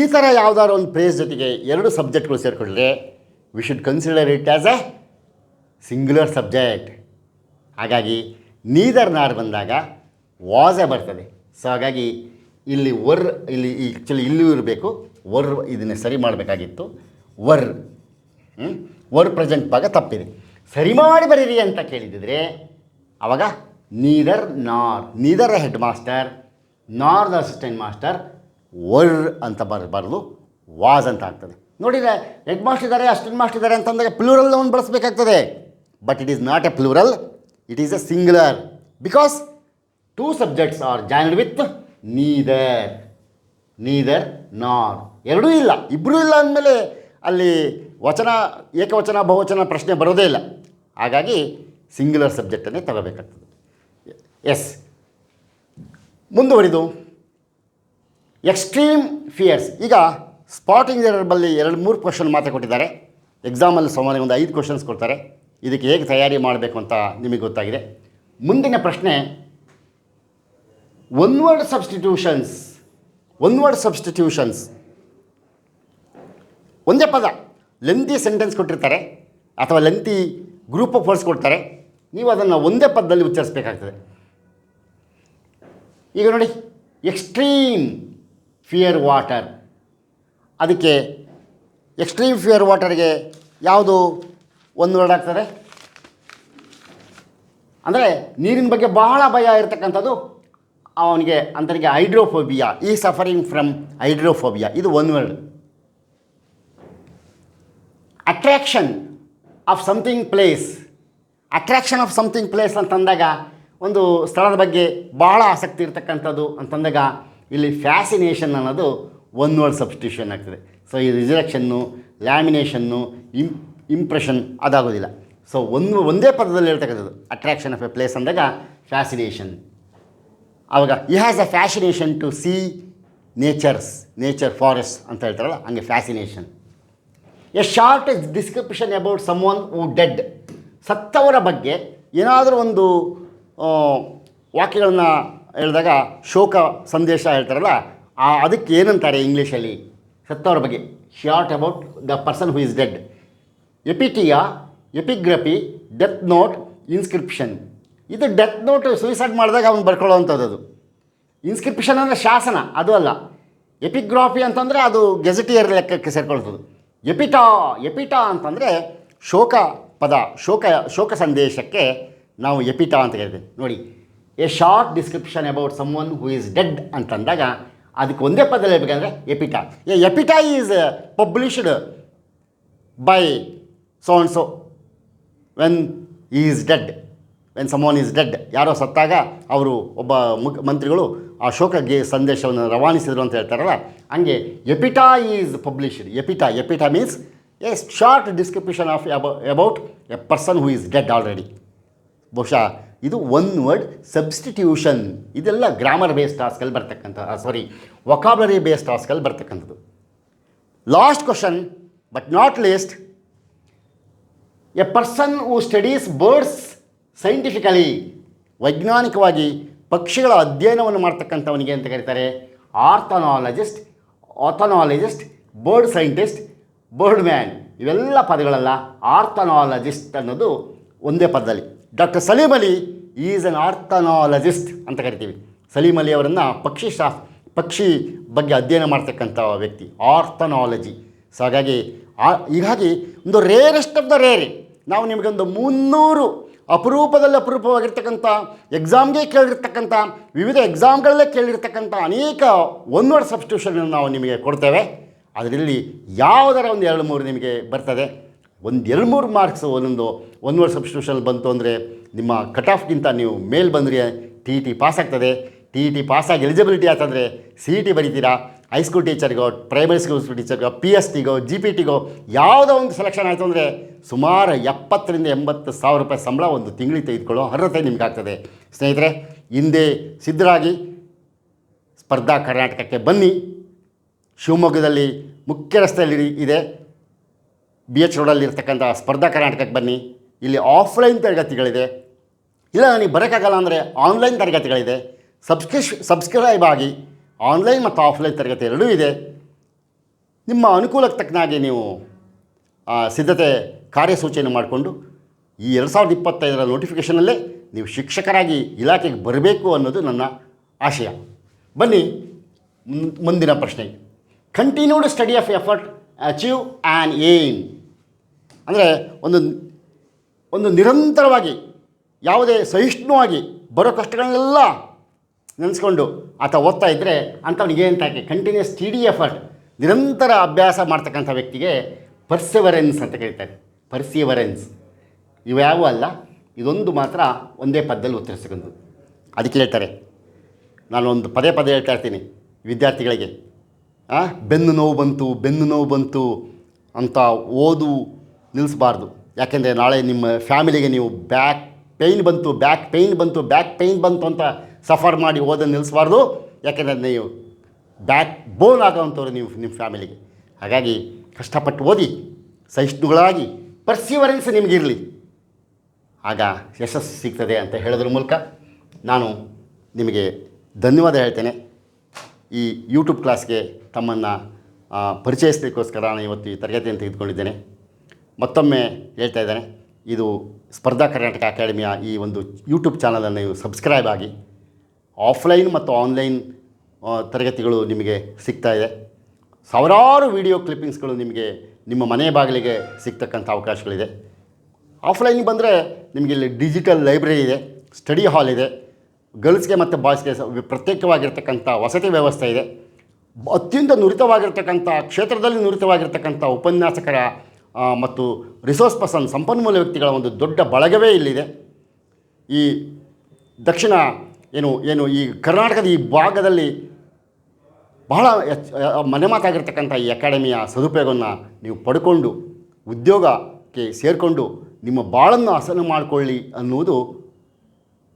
ಈ ಥರ ಯಾವುದಾದ್ರು ಒಂದು ಪ್ಲೇಸ್ ಜೊತೆಗೆ ಎರಡು ಸಬ್ಜೆಕ್ಟ್ಗಳು ಸೇರಿಕೊಂಡ್ರೆ we should consider it as a singular subject. ಹಾಗಾಗಿ ನೀದರ್ ನಾರ್ ಬಂದಾಗ ವಾಸೇ ಬರ್ತದೆ. ಸೊ ಹಾಗಾಗಿ ಇಲ್ಲಿ ಇಲ್ಲಿ ಆ್ಯಕ್ಚುಲಿ ಇಲ್ಲೂ ಇರಬೇಕು ಇದನ್ನೇ ಸರಿ ಮಾಡಬೇಕಾಗಿತ್ತು. ವರ್ ಪ್ರೆಸೆಂಟ್ ಭಾಗ ತಪ್ಪಿದೆ. ಸರಿ ಮಾಡಿ ಬರೀರಿ ಅಂತ ಕೇಳಿದರೆ ಆವಾಗ neither head master nor the assistant master ಅಂತ ಬರಬಾರ್ದು, ವಾಸ್ ಅಂತ ಆಗ್ತದೆ. ನೋಡಿದರೆ ಹೆಡ್ ಮಾಸ್ಟರ್ ಇದ್ದಾರೆ, ಅಸಿಸ್ಟೆಂಟ್ ಮಾಸ್ಟರ್ ಇದ್ದಾರೆ ಅಂತಂದಾಗ ಪ್ಲೂರಲ್ ಒಂದು ಬಳಸಬೇಕಾಗ್ತದೆ. But it is not a plural, it is a singular. Because two subjects are joined with neither nor. ಎರಡೂ ಇಲ್ಲ, ಇಬ್ಬರೂ ಇಲ್ಲ ಅಂದಮೇಲೆ ಅಲ್ಲಿ ಏಕವಚನ ಬಹುವಚನ ಪ್ರಶ್ನೆ ಬರೋದೇ ಇಲ್ಲ. ಹಾಗಾಗಿ ಸಿಂಗ್ಯುಲರ್ ಸಬ್ಜೆಕ್ಟನ್ನೇ ತಗೋಬೇಕಾಗ್ತದೆ. ಎಸ್, ಮುಂದುವರಿದು ಎಕ್ಸ್ಟ್ರೀಮ್ ಫಿಯರ್ಸ್. ಈಗ ಸ್ಪಾಟಿಂಗ್ ಎರಡಲ್ಲಿ 2-3 ಕ್ವಶನ್ ಮಾತ್ರ ಕೊಟ್ಟಿದ್ದಾರೆ. ಎಕ್ಸಾಮಲ್ಲಿ ಸಾಮಾನ್ಯ ಒಂದು 5 ಕ್ವಶನ್ಸ್ ಕೊಡ್ತಾರೆ. ಇದಕ್ಕೆ ಹೇಗೆ ತಯಾರಿ ಮಾಡಬೇಕು ಅಂತ ನಿಮಗೆ ಗೊತ್ತಾಗಿದೆ. ಮುಂದಿನ ಪ್ರಶ್ನೆ ಒನ್ ವರ್ಡ್ ಸಬ್ಸ್ಟಿಟ್ಯೂಷನ್ಸ್. ಒಂದೇ ಪದ ಲೆಂತಿ ಸೆಂಟೆನ್ಸ್ ಕೊಟ್ಟಿರ್ತಾರೆ ಅಥವಾ ಲೆಂತಿ ಗ್ರೂಪ್ ಆಫ್ ವರ್ಡ್ಸ್ ಕೊಡ್ತಾರೆ. ನೀವು ಅದನ್ನು ಒಂದೇ ಪದದಲ್ಲಿ ಉಚ್ಚರಿಸಬೇಕಾಗ್ತದೆ. ಈಗ ನೋಡಿ, ಎಕ್ಸ್ಟ್ರೀಮ್ ಫಿಯರ್ ವಾಟರ್. ಅದಕ್ಕೆ ಎಕ್ಸ್ಟ್ರೀಮ್ ಫಿಯರ್ ವಾಟರ್ಗೆ ಯಾವುದು ಒಂದು ವರ್ಡ್ ಆಗ್ತದೆ? ಅಂದರೆ ನೀರಿನ ಬಗ್ಗೆ ಬಹಳ ಭಯ ಇರತಕ್ಕಂಥದ್ದು ಅವನಿಗೆ ಅಂತನಿಗೆ ಹೈಡ್ರೋಫೋಬಿಯಾ, ಈ ಸಫರಿಂಗ್ ಫ್ರಮ್ ಹೈಡ್ರೋಫೋಬಿಯಾ, ಇದು ಒಂದು word. Attraction of something place, attraction of something place ಅಂತಂದಾಗ ಒಂದು ಸ್ಥಳದ ಬಗ್ಗೆ ಬಹಳ ಆಸಕ್ತಿ ಇರತಕ್ಕಂಥದ್ದು ಅಂತಂದಾಗ ಇಲ್ಲಿ ಫ್ಯಾಸಿನೇಷನ್ ಅನ್ನೋದು ಒನ್ ವರ್ಡ್ ಸಬ್ಸ್ಟಿಟ್ಯೂಷನ್ ಆಗ್ತದೆ. ಸೊ ಈ ರಿಸರೆಕ್ಷನ್ನು, ಲ್ಯಾಮಿನೇಷನ್ನು, ಇಂಪ್ರೆಷನ್ ಅದಾಗೋದಿಲ್ಲ. ಸೊ ಒಂದೇ ಪದದಲ್ಲಿ ಹೇಳ್ತಕ್ಕಂಥದ್ದು ಅಟ್ರ್ಯಾಕ್ಷನ್ ಆಫ್ ಎ ಪ್ಲೇಸ್ ಅಂದಾಗ ಫ್ಯಾಸಿನೇಷನ್. ಆವಾಗ ಈ has a fascination to see nature forest ಅಂತ ಹೇಳ್ತಾರಲ್ಲ, ಹಂಗೆ fascination. A short description about someone who dead, ಸತ್ತವರ ಬಗ್ಗೆ ಏನಾದರೂ ಒಂದು ವಾಕ್ಯಗಳನ್ನ ಹೇಳಿದಾಗ ಶೋಕ ಸಂದೇಶ ಹೇಳ್ತಾರಲ್ಲ, ಅದಕ್ಕೆ ಏನಂತಾರೆ ಇಂಗ್ಲೀಷಲ್ಲಿ ಸತ್ತವರ ಬಗ್ಗೆ? Short about the person who is dead. Epitaph, epigraphy, death note, inscription. ಇದು ಡೆತ್ ನೋಟ್ ಸೂಸೈಡ್ ಮಾಡಿದಾಗ ಅವನು ಬರ್ಕೊಳ್ಳೋವಂಥದ್ದು. ಅದು ಇನ್ಸ್ಕ್ರಿಪ್ಷನ್ ಅಂದರೆ ಶಾಸನ, ಅದು ಅಲ್ಲ. ಎಪಿಗ್ರಾಫಿ ಅಂತಂದರೆ ಅದು ಗೆಜೆಟಿಯರ್ ಲೆಕ್ಕಕ್ಕೆ ಸೇರ್ಕೊಳ್ತದೆ. ಎಪಿಟಾ ಅಂತಂದರೆ ಶೋಕ ಪದ, ಶೋಕ ಸಂದೇಶಕ್ಕೆ ನಾವು ಎಪಿಟಾ ಅಂತ ಹೇಳ್ತೀವಿ. ನೋಡಿ, a short description about someone who is dead ಅಂತಂದಾಗ ಅದಕ್ಕೆ ಒಂದೇ ಪದದಲ್ಲಿ ಹೇಳ್ಬೇಕಂದ್ರೆ epitaph. Epitaph is published by so and so when is dead, when someone is dead. ಯಾರೋ ಸತ್ತಾಗ ಅವರು ಒಬ್ಬ ಮಂತ್ರಿಗಳು ಆ ಶೋಕಗೆ ಸಂದೇಶವನ್ನು ರವಾನಿಸಿದರು ಅಂತ ಹೇಳ್ತಾರಲ್ಲ, ಹಂಗೆ epitaph is published. Epitaph means a short description of about a person who is dead already. ಬಹುಶಃ ಇದು ಒನ್ ವರ್ಡ್ ಸಬ್ಸ್ಟಿಟ್ಯೂಷನ್. ಇದೆಲ್ಲ ಗ್ರಾಮರ್ ಬೇಸ್ಡ್ ಟಾಸ್ಕಲ್ಲಿ ಬರ್ತಕ್ಕಂಥ, ವೊಕಾಬ್ಲರಿ ಬೇಸ್ಡ್ ಟಾಸ್ಕಲ್ಲಿ ಬರ್ತಕ್ಕಂಥದ್ದು. Last question but not least, a person who studies birds scientifically, ವೈಜ್ಞಾನಿಕವಾಗಿ ಪಕ್ಷಿಗಳ ಅಧ್ಯಯನವನ್ನು ಮಾಡ್ತಕ್ಕಂಥವನಿಗೆ ಅಂತ ಕರೀತಾರೆ ornithologist, bird scientist, bird man. ಇವೆಲ್ಲ ಪದಗಳಲ್ಲ, ಆರ್ಥನಾಲಜಿಸ್ಟ್ ಅನ್ನೋದು ಒಂದೇ ಪದದಲ್ಲಿ. Doctor Salim Ali is an ornithologist ಅಂತ ಕರಿತೀವಿ. ಸಲೀಂ ಅಲಿ ಅವರನ್ನು ಪಕ್ಷಿ ಬಗ್ಗೆ ಅಧ್ಯಯನ ಮಾಡ್ತಕ್ಕಂಥ ವ್ಯಕ್ತಿ, ಆರ್ಥನಾಲಜಿ. ಸೊ ಹೀಗಾಗಿ ಒಂದು ರೇರೆಸ್ಟ್ ಆಫ್ ದ ರೇರ್. ನಾವು ನಿಮಗೊಂದು 300 ಅಪರೂಪವಾಗಿರ್ತಕ್ಕಂಥ ಎಕ್ಸಾಮ್ಗೆ ಕೇಳಿರ್ತಕ್ಕಂಥ, ವಿವಿಧ ಎಕ್ಸಾಮ್ಗಳಲ್ಲೇ ಕೇಳಿರ್ತಕ್ಕಂಥ ಅನೇಕ ಒನ್ ವರ್ಡ್ ಸಬ್ಸ್ಟಿಟ್ಯೂಷನ್ ನಾವು ನಿಮಗೆ ಕೊಡ್ತೇವೆ. ಅದರಲ್ಲಿ ಯಾವುದರ ಒಂದು 2-3 ನಿಮಗೆ ಬರ್ತದೆ. ಒಂದು 2-3 ಮಾರ್ಕ್ಸು ಒಂದೊಂದು ಒನ್ ವರ್ಡ್ ಸಬ್ಸ್ಟಿಟ್ಯೂಷನ್ ಬಂತು ಅಂದರೆ ನಿಮ್ಮ ಕಟ್ ಆಫ್ಗಿಂತ ನೀವು ಮೇಲ್ ಬಂದರೆ TET ಪಾಸ್ ಆಗ್ತದೆ. TET ಪಾಸಾಗಿ ಎಲಿಜಿಬಿಲಿಟಿ ಆಗ್ತಂದರೆ CET ಬರೀತೀರಾ. ಹೈಸ್ಕೂಲ್ ಟೀಚರ್ಗೋ, ಪ್ರೈಮರಿ ಸ್ಕೂಲ್ ಟೀಚರ್ಗೋ, PSTಗೋ, GPTಗೋ ಯಾವುದೋ ಒಂದು ಸೆಲೆಕ್ಷನ್ ಆಯಿತು ಅಂದರೆ ಸುಮಾರು 70,000 to 80,000 ರೂಪಾಯಿ ಸಂಬಳ ಒಂದು ತಿಂಗಳಿಗೆ ತೆಗೆದುಕೊಳ್ಳೋ ಅರ್ಹತೆ ನಿಮಗಾಗ್ತದೆ. ಸ್ನೇಹಿತರೆ, ಹಿಂದೆ ಸಿದ್ಧರಾಗಿ ಸ್ಪರ್ಧಾ ಕರ್ನಾಟಕಕ್ಕೆ ಬನ್ನಿ. ಶಿವಮೊಗ್ಗದಲ್ಲಿ ಮುಖ್ಯ ರಸ್ತೆಯಲ್ಲಿ ಇದೆ, BH ರೋಡಲ್ಲಿರ್ತಕ್ಕಂಥ ಸ್ಪರ್ಧಾ ಕರ್ನಾಟಕಕ್ಕೆ ಬನ್ನಿ. ಇಲ್ಲಿ ಆಫ್ಲೈನ್ ತರಗತಿಗಳಿದೆ, ಇಲ್ಲ ನನಗೆ ಬರೋಕ್ಕಾಗಲ್ಲ ಅಂದರೆ ಆನ್ಲೈನ್ ತರಗತಿಗಳಿದೆ. ಸಬ್ಸ್ಕ್ರೈಬ್ ಆಗಿ. ಆನ್ಲೈನ್ ಮತ್ತು ಆಫ್ಲೈನ್ ತರಗತಿ ಎರಡೂ ಇದೆ. ನಿಮ್ಮ ಅನುಕೂಲಕ್ಕೆ ತಕ್ಕನಾಗಿ ನೀವು ಸಿದ್ಧತೆ ಕಾರ್ಯಸೂಚಿಯನ್ನು ಮಾಡಿಕೊಂಡು ಈ 2025 ನೋಟಿಫಿಕೇಷನಲ್ಲೇ ನೀವು ಶಿಕ್ಷಕರಾಗಿ ಇಲಾಖೆಗೆ ಬರಬೇಕು ಅನ್ನೋದು ನನ್ನ ಆಶಯ. ಬನ್ನಿ ಮುಂದಿನ ಪ್ರಶ್ನೆ. Continued study of effort achieve an aim. ಅಂದರೆ ಒಂದು ನಿರಂತರವಾಗಿ ಯಾವುದೇ ಸಹಿಷ್ಣುವಾಗಿ ಬರೋ ಕಷ್ಟಗಳನ್ನೆಲ್ಲ ನೆನೆಸ್ಕೊಂಡು ಆತ ಓದ್ತಾ ಇದ್ದರೆ ಅಂಥವನಿಗೆ ಅಂತ ಕಂಟಿನ್ಯೂಸ್ ಸ್ಟಡಿ ಎಫರ್ಟ್, ನಿರಂತರ ಅಭ್ಯಾಸ ಮಾಡ್ತಕ್ಕಂಥ ವ್ಯಕ್ತಿಗೆ ಪರ್ಸಿವರೆನ್ಸ್ ಅಂತ ಕರೀತಾರೆ. ಪರ್ಸಿವರೆನ್ಸ್ ಇವ್ಯಾವೂ ಅಲ್ಲ, ಇದೊಂದು ಮಾತ್ರ ಒಂದೇ ಪದದಲ್ಲಿ ಉತ್ತರಿಸ್ತಕ್ಕಂಥದ್ದು. ಅದಕ್ಕೆ ಹೇಳ್ತಾರೆ, ನಾನು ಒಂದು ಪದೇ ಹೇಳ್ತಾ ಇರ್ತೀನಿ ವಿದ್ಯಾರ್ಥಿಗಳಿಗೆ, ಬೆನ್ನು ನೋವು ಬಂತು ಅಂತ ಓದು ನಿಲ್ಲಿಸಬಾರ್ದು. ಯಾಕೆಂದರೆ ನಾಳೆ ನಿಮ್ಮ ಫ್ಯಾಮಿಲಿಗೆ ನೀವು ಬ್ಯಾಕ್ ಪೇಯ್ನ್ ಬಂತು ಅಂತ ಸಫರ್ ಮಾಡಿ ಓದನ್ನು ನಿಲ್ಲಿಸಬಾರ್ದು. ಯಾಕೆಂದರೆ ನೀವು ಬ್ಯಾಕ್ ಬೋನ್ ಆಗೋವಂಥವ್ರು ನೀವು ನಿಮ್ಮ ಫ್ಯಾಮಿಲಿಗೆ. ಹಾಗಾಗಿ ಕಷ್ಟಪಟ್ಟು ಓದಿ, ಸಹಿಷ್ಣುಗಳಾಗಿ, ಪರ್ಸಿವರೆನ್ಸ್ ನಿಮಗಿರಲಿ, ಆಗ ಯಶಸ್ಸು ಸಿಗ್ತದೆ ಅಂತ ಹೇಳೋದ್ರ ಮೂಲಕ ನಾನು ನಿಮಗೆ ಧನ್ಯವಾದ ಹೇಳ್ತೇನೆ. ಈ ಯೂಟ್ಯೂಬ್ ಕ್ಲಾಸ್ಗೆ ತಮ್ಮನ್ನು ಪರಿಚಯಿಸಲಿಕ್ಕೋಸ್ಕರ ನಾನು ಇವತ್ತು ಈ ತರಗತಿಯನ್ನು ತೆಗೆದುಕೊಂಡಿದ್ದೇನೆ. ಮತ್ತೊಮ್ಮೆ ಹೇಳ್ತಾ ಇದ್ದೇನೆ, ಇದು ಸ್ಪರ್ಧಾ ಕರ್ನಾಟಕ ಅಕಾಡೆಮಿಯ ಈ ಒಂದು ಯೂಟ್ಯೂಬ್ ಚಾನಲನ್ನು ನೀವು ಸಬ್ಸ್ಕ್ರೈಬ್ ಆಗಿ. ಆಫ್ಲೈನ್ ಮತ್ತು ಆನ್ಲೈನ್ ತರಗತಿಗಳು ನಿಮಗೆ ಸಿಗ್ತಾ ಇದೆ. ಸಾವಿರಾರು ವಿಡಿಯೋ ಕ್ಲಿಪ್ಪಿಂಗ್ಸ್ಗಳು ನಿಮಗೆ ನಿಮ್ಮ ಮನೆ ಬಾಗಿಲಿಗೆ ಸಿಗ್ತಕ್ಕಂಥ ಅವಕಾಶಗಳಿದೆ. ಆಫ್ಲೈನಿಗೆ ಬಂದರೆ ನಿಮಗೆ ಇಲ್ಲಿ ಡಿಜಿಟಲ್ ಲೈಬ್ರರಿ ಇದೆ, ಸ್ಟಡಿ ಹಾಲ್ ಇದೆ, ಗರ್ಲ್ಸ್ಗೆ ಮತ್ತು ಬಾಯ್ಸ್ಗೆ ಪ್ರತ್ಯೇಕವಾಗಿರ್ತಕ್ಕಂಥ ವಸತಿ ವ್ಯವಸ್ಥೆ ಇದೆ. ಅತ್ಯಂತ ನುರಿತವಾಗಿರ್ತಕ್ಕಂಥ ಕ್ಷೇತ್ರದಲ್ಲಿ ನುರಿತವಾಗಿರ್ತಕ್ಕಂಥ ಉಪನ್ಯಾಸಕರ ಮತ್ತು ರಿಸೋರ್ಸ್ ಪರ್ಸನ್ ಸಂಪನ್ಮೂಲ ವ್ಯಕ್ತಿಗಳ ಒಂದು ದೊಡ್ಡ ಬಳಗವೇ ಇಲ್ಲಿದೆ. ಈ ದಕ್ಷಿಣ ಏನು ಈ ಕರ್ನಾಟಕದ ಈ ಭಾಗದಲ್ಲಿ ಬಹಳ ಮನೆಮಾತಾಗಿರ್ತಕ್ಕಂಥ ಈ ಅಕಾಡೆಮಿಯ ಸದುಪಯೋಗವನ್ನು ನೀವು ಪಡ್ಕೊಂಡು ಉದ್ಯೋಗಕ್ಕೆ ಸೇರಿಕೊಂಡು ನಿಮ್ಮ ಬಾಳನ್ನು ಹಸನು ಮಾಡಿಕೊಳ್ಳಿ ಅನ್ನುವುದು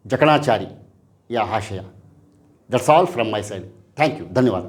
ಜಕಣಾಚಾರಿಯ ಆಶಯ. That's all from my side. Thank you. ಧನ್ಯವಾದ.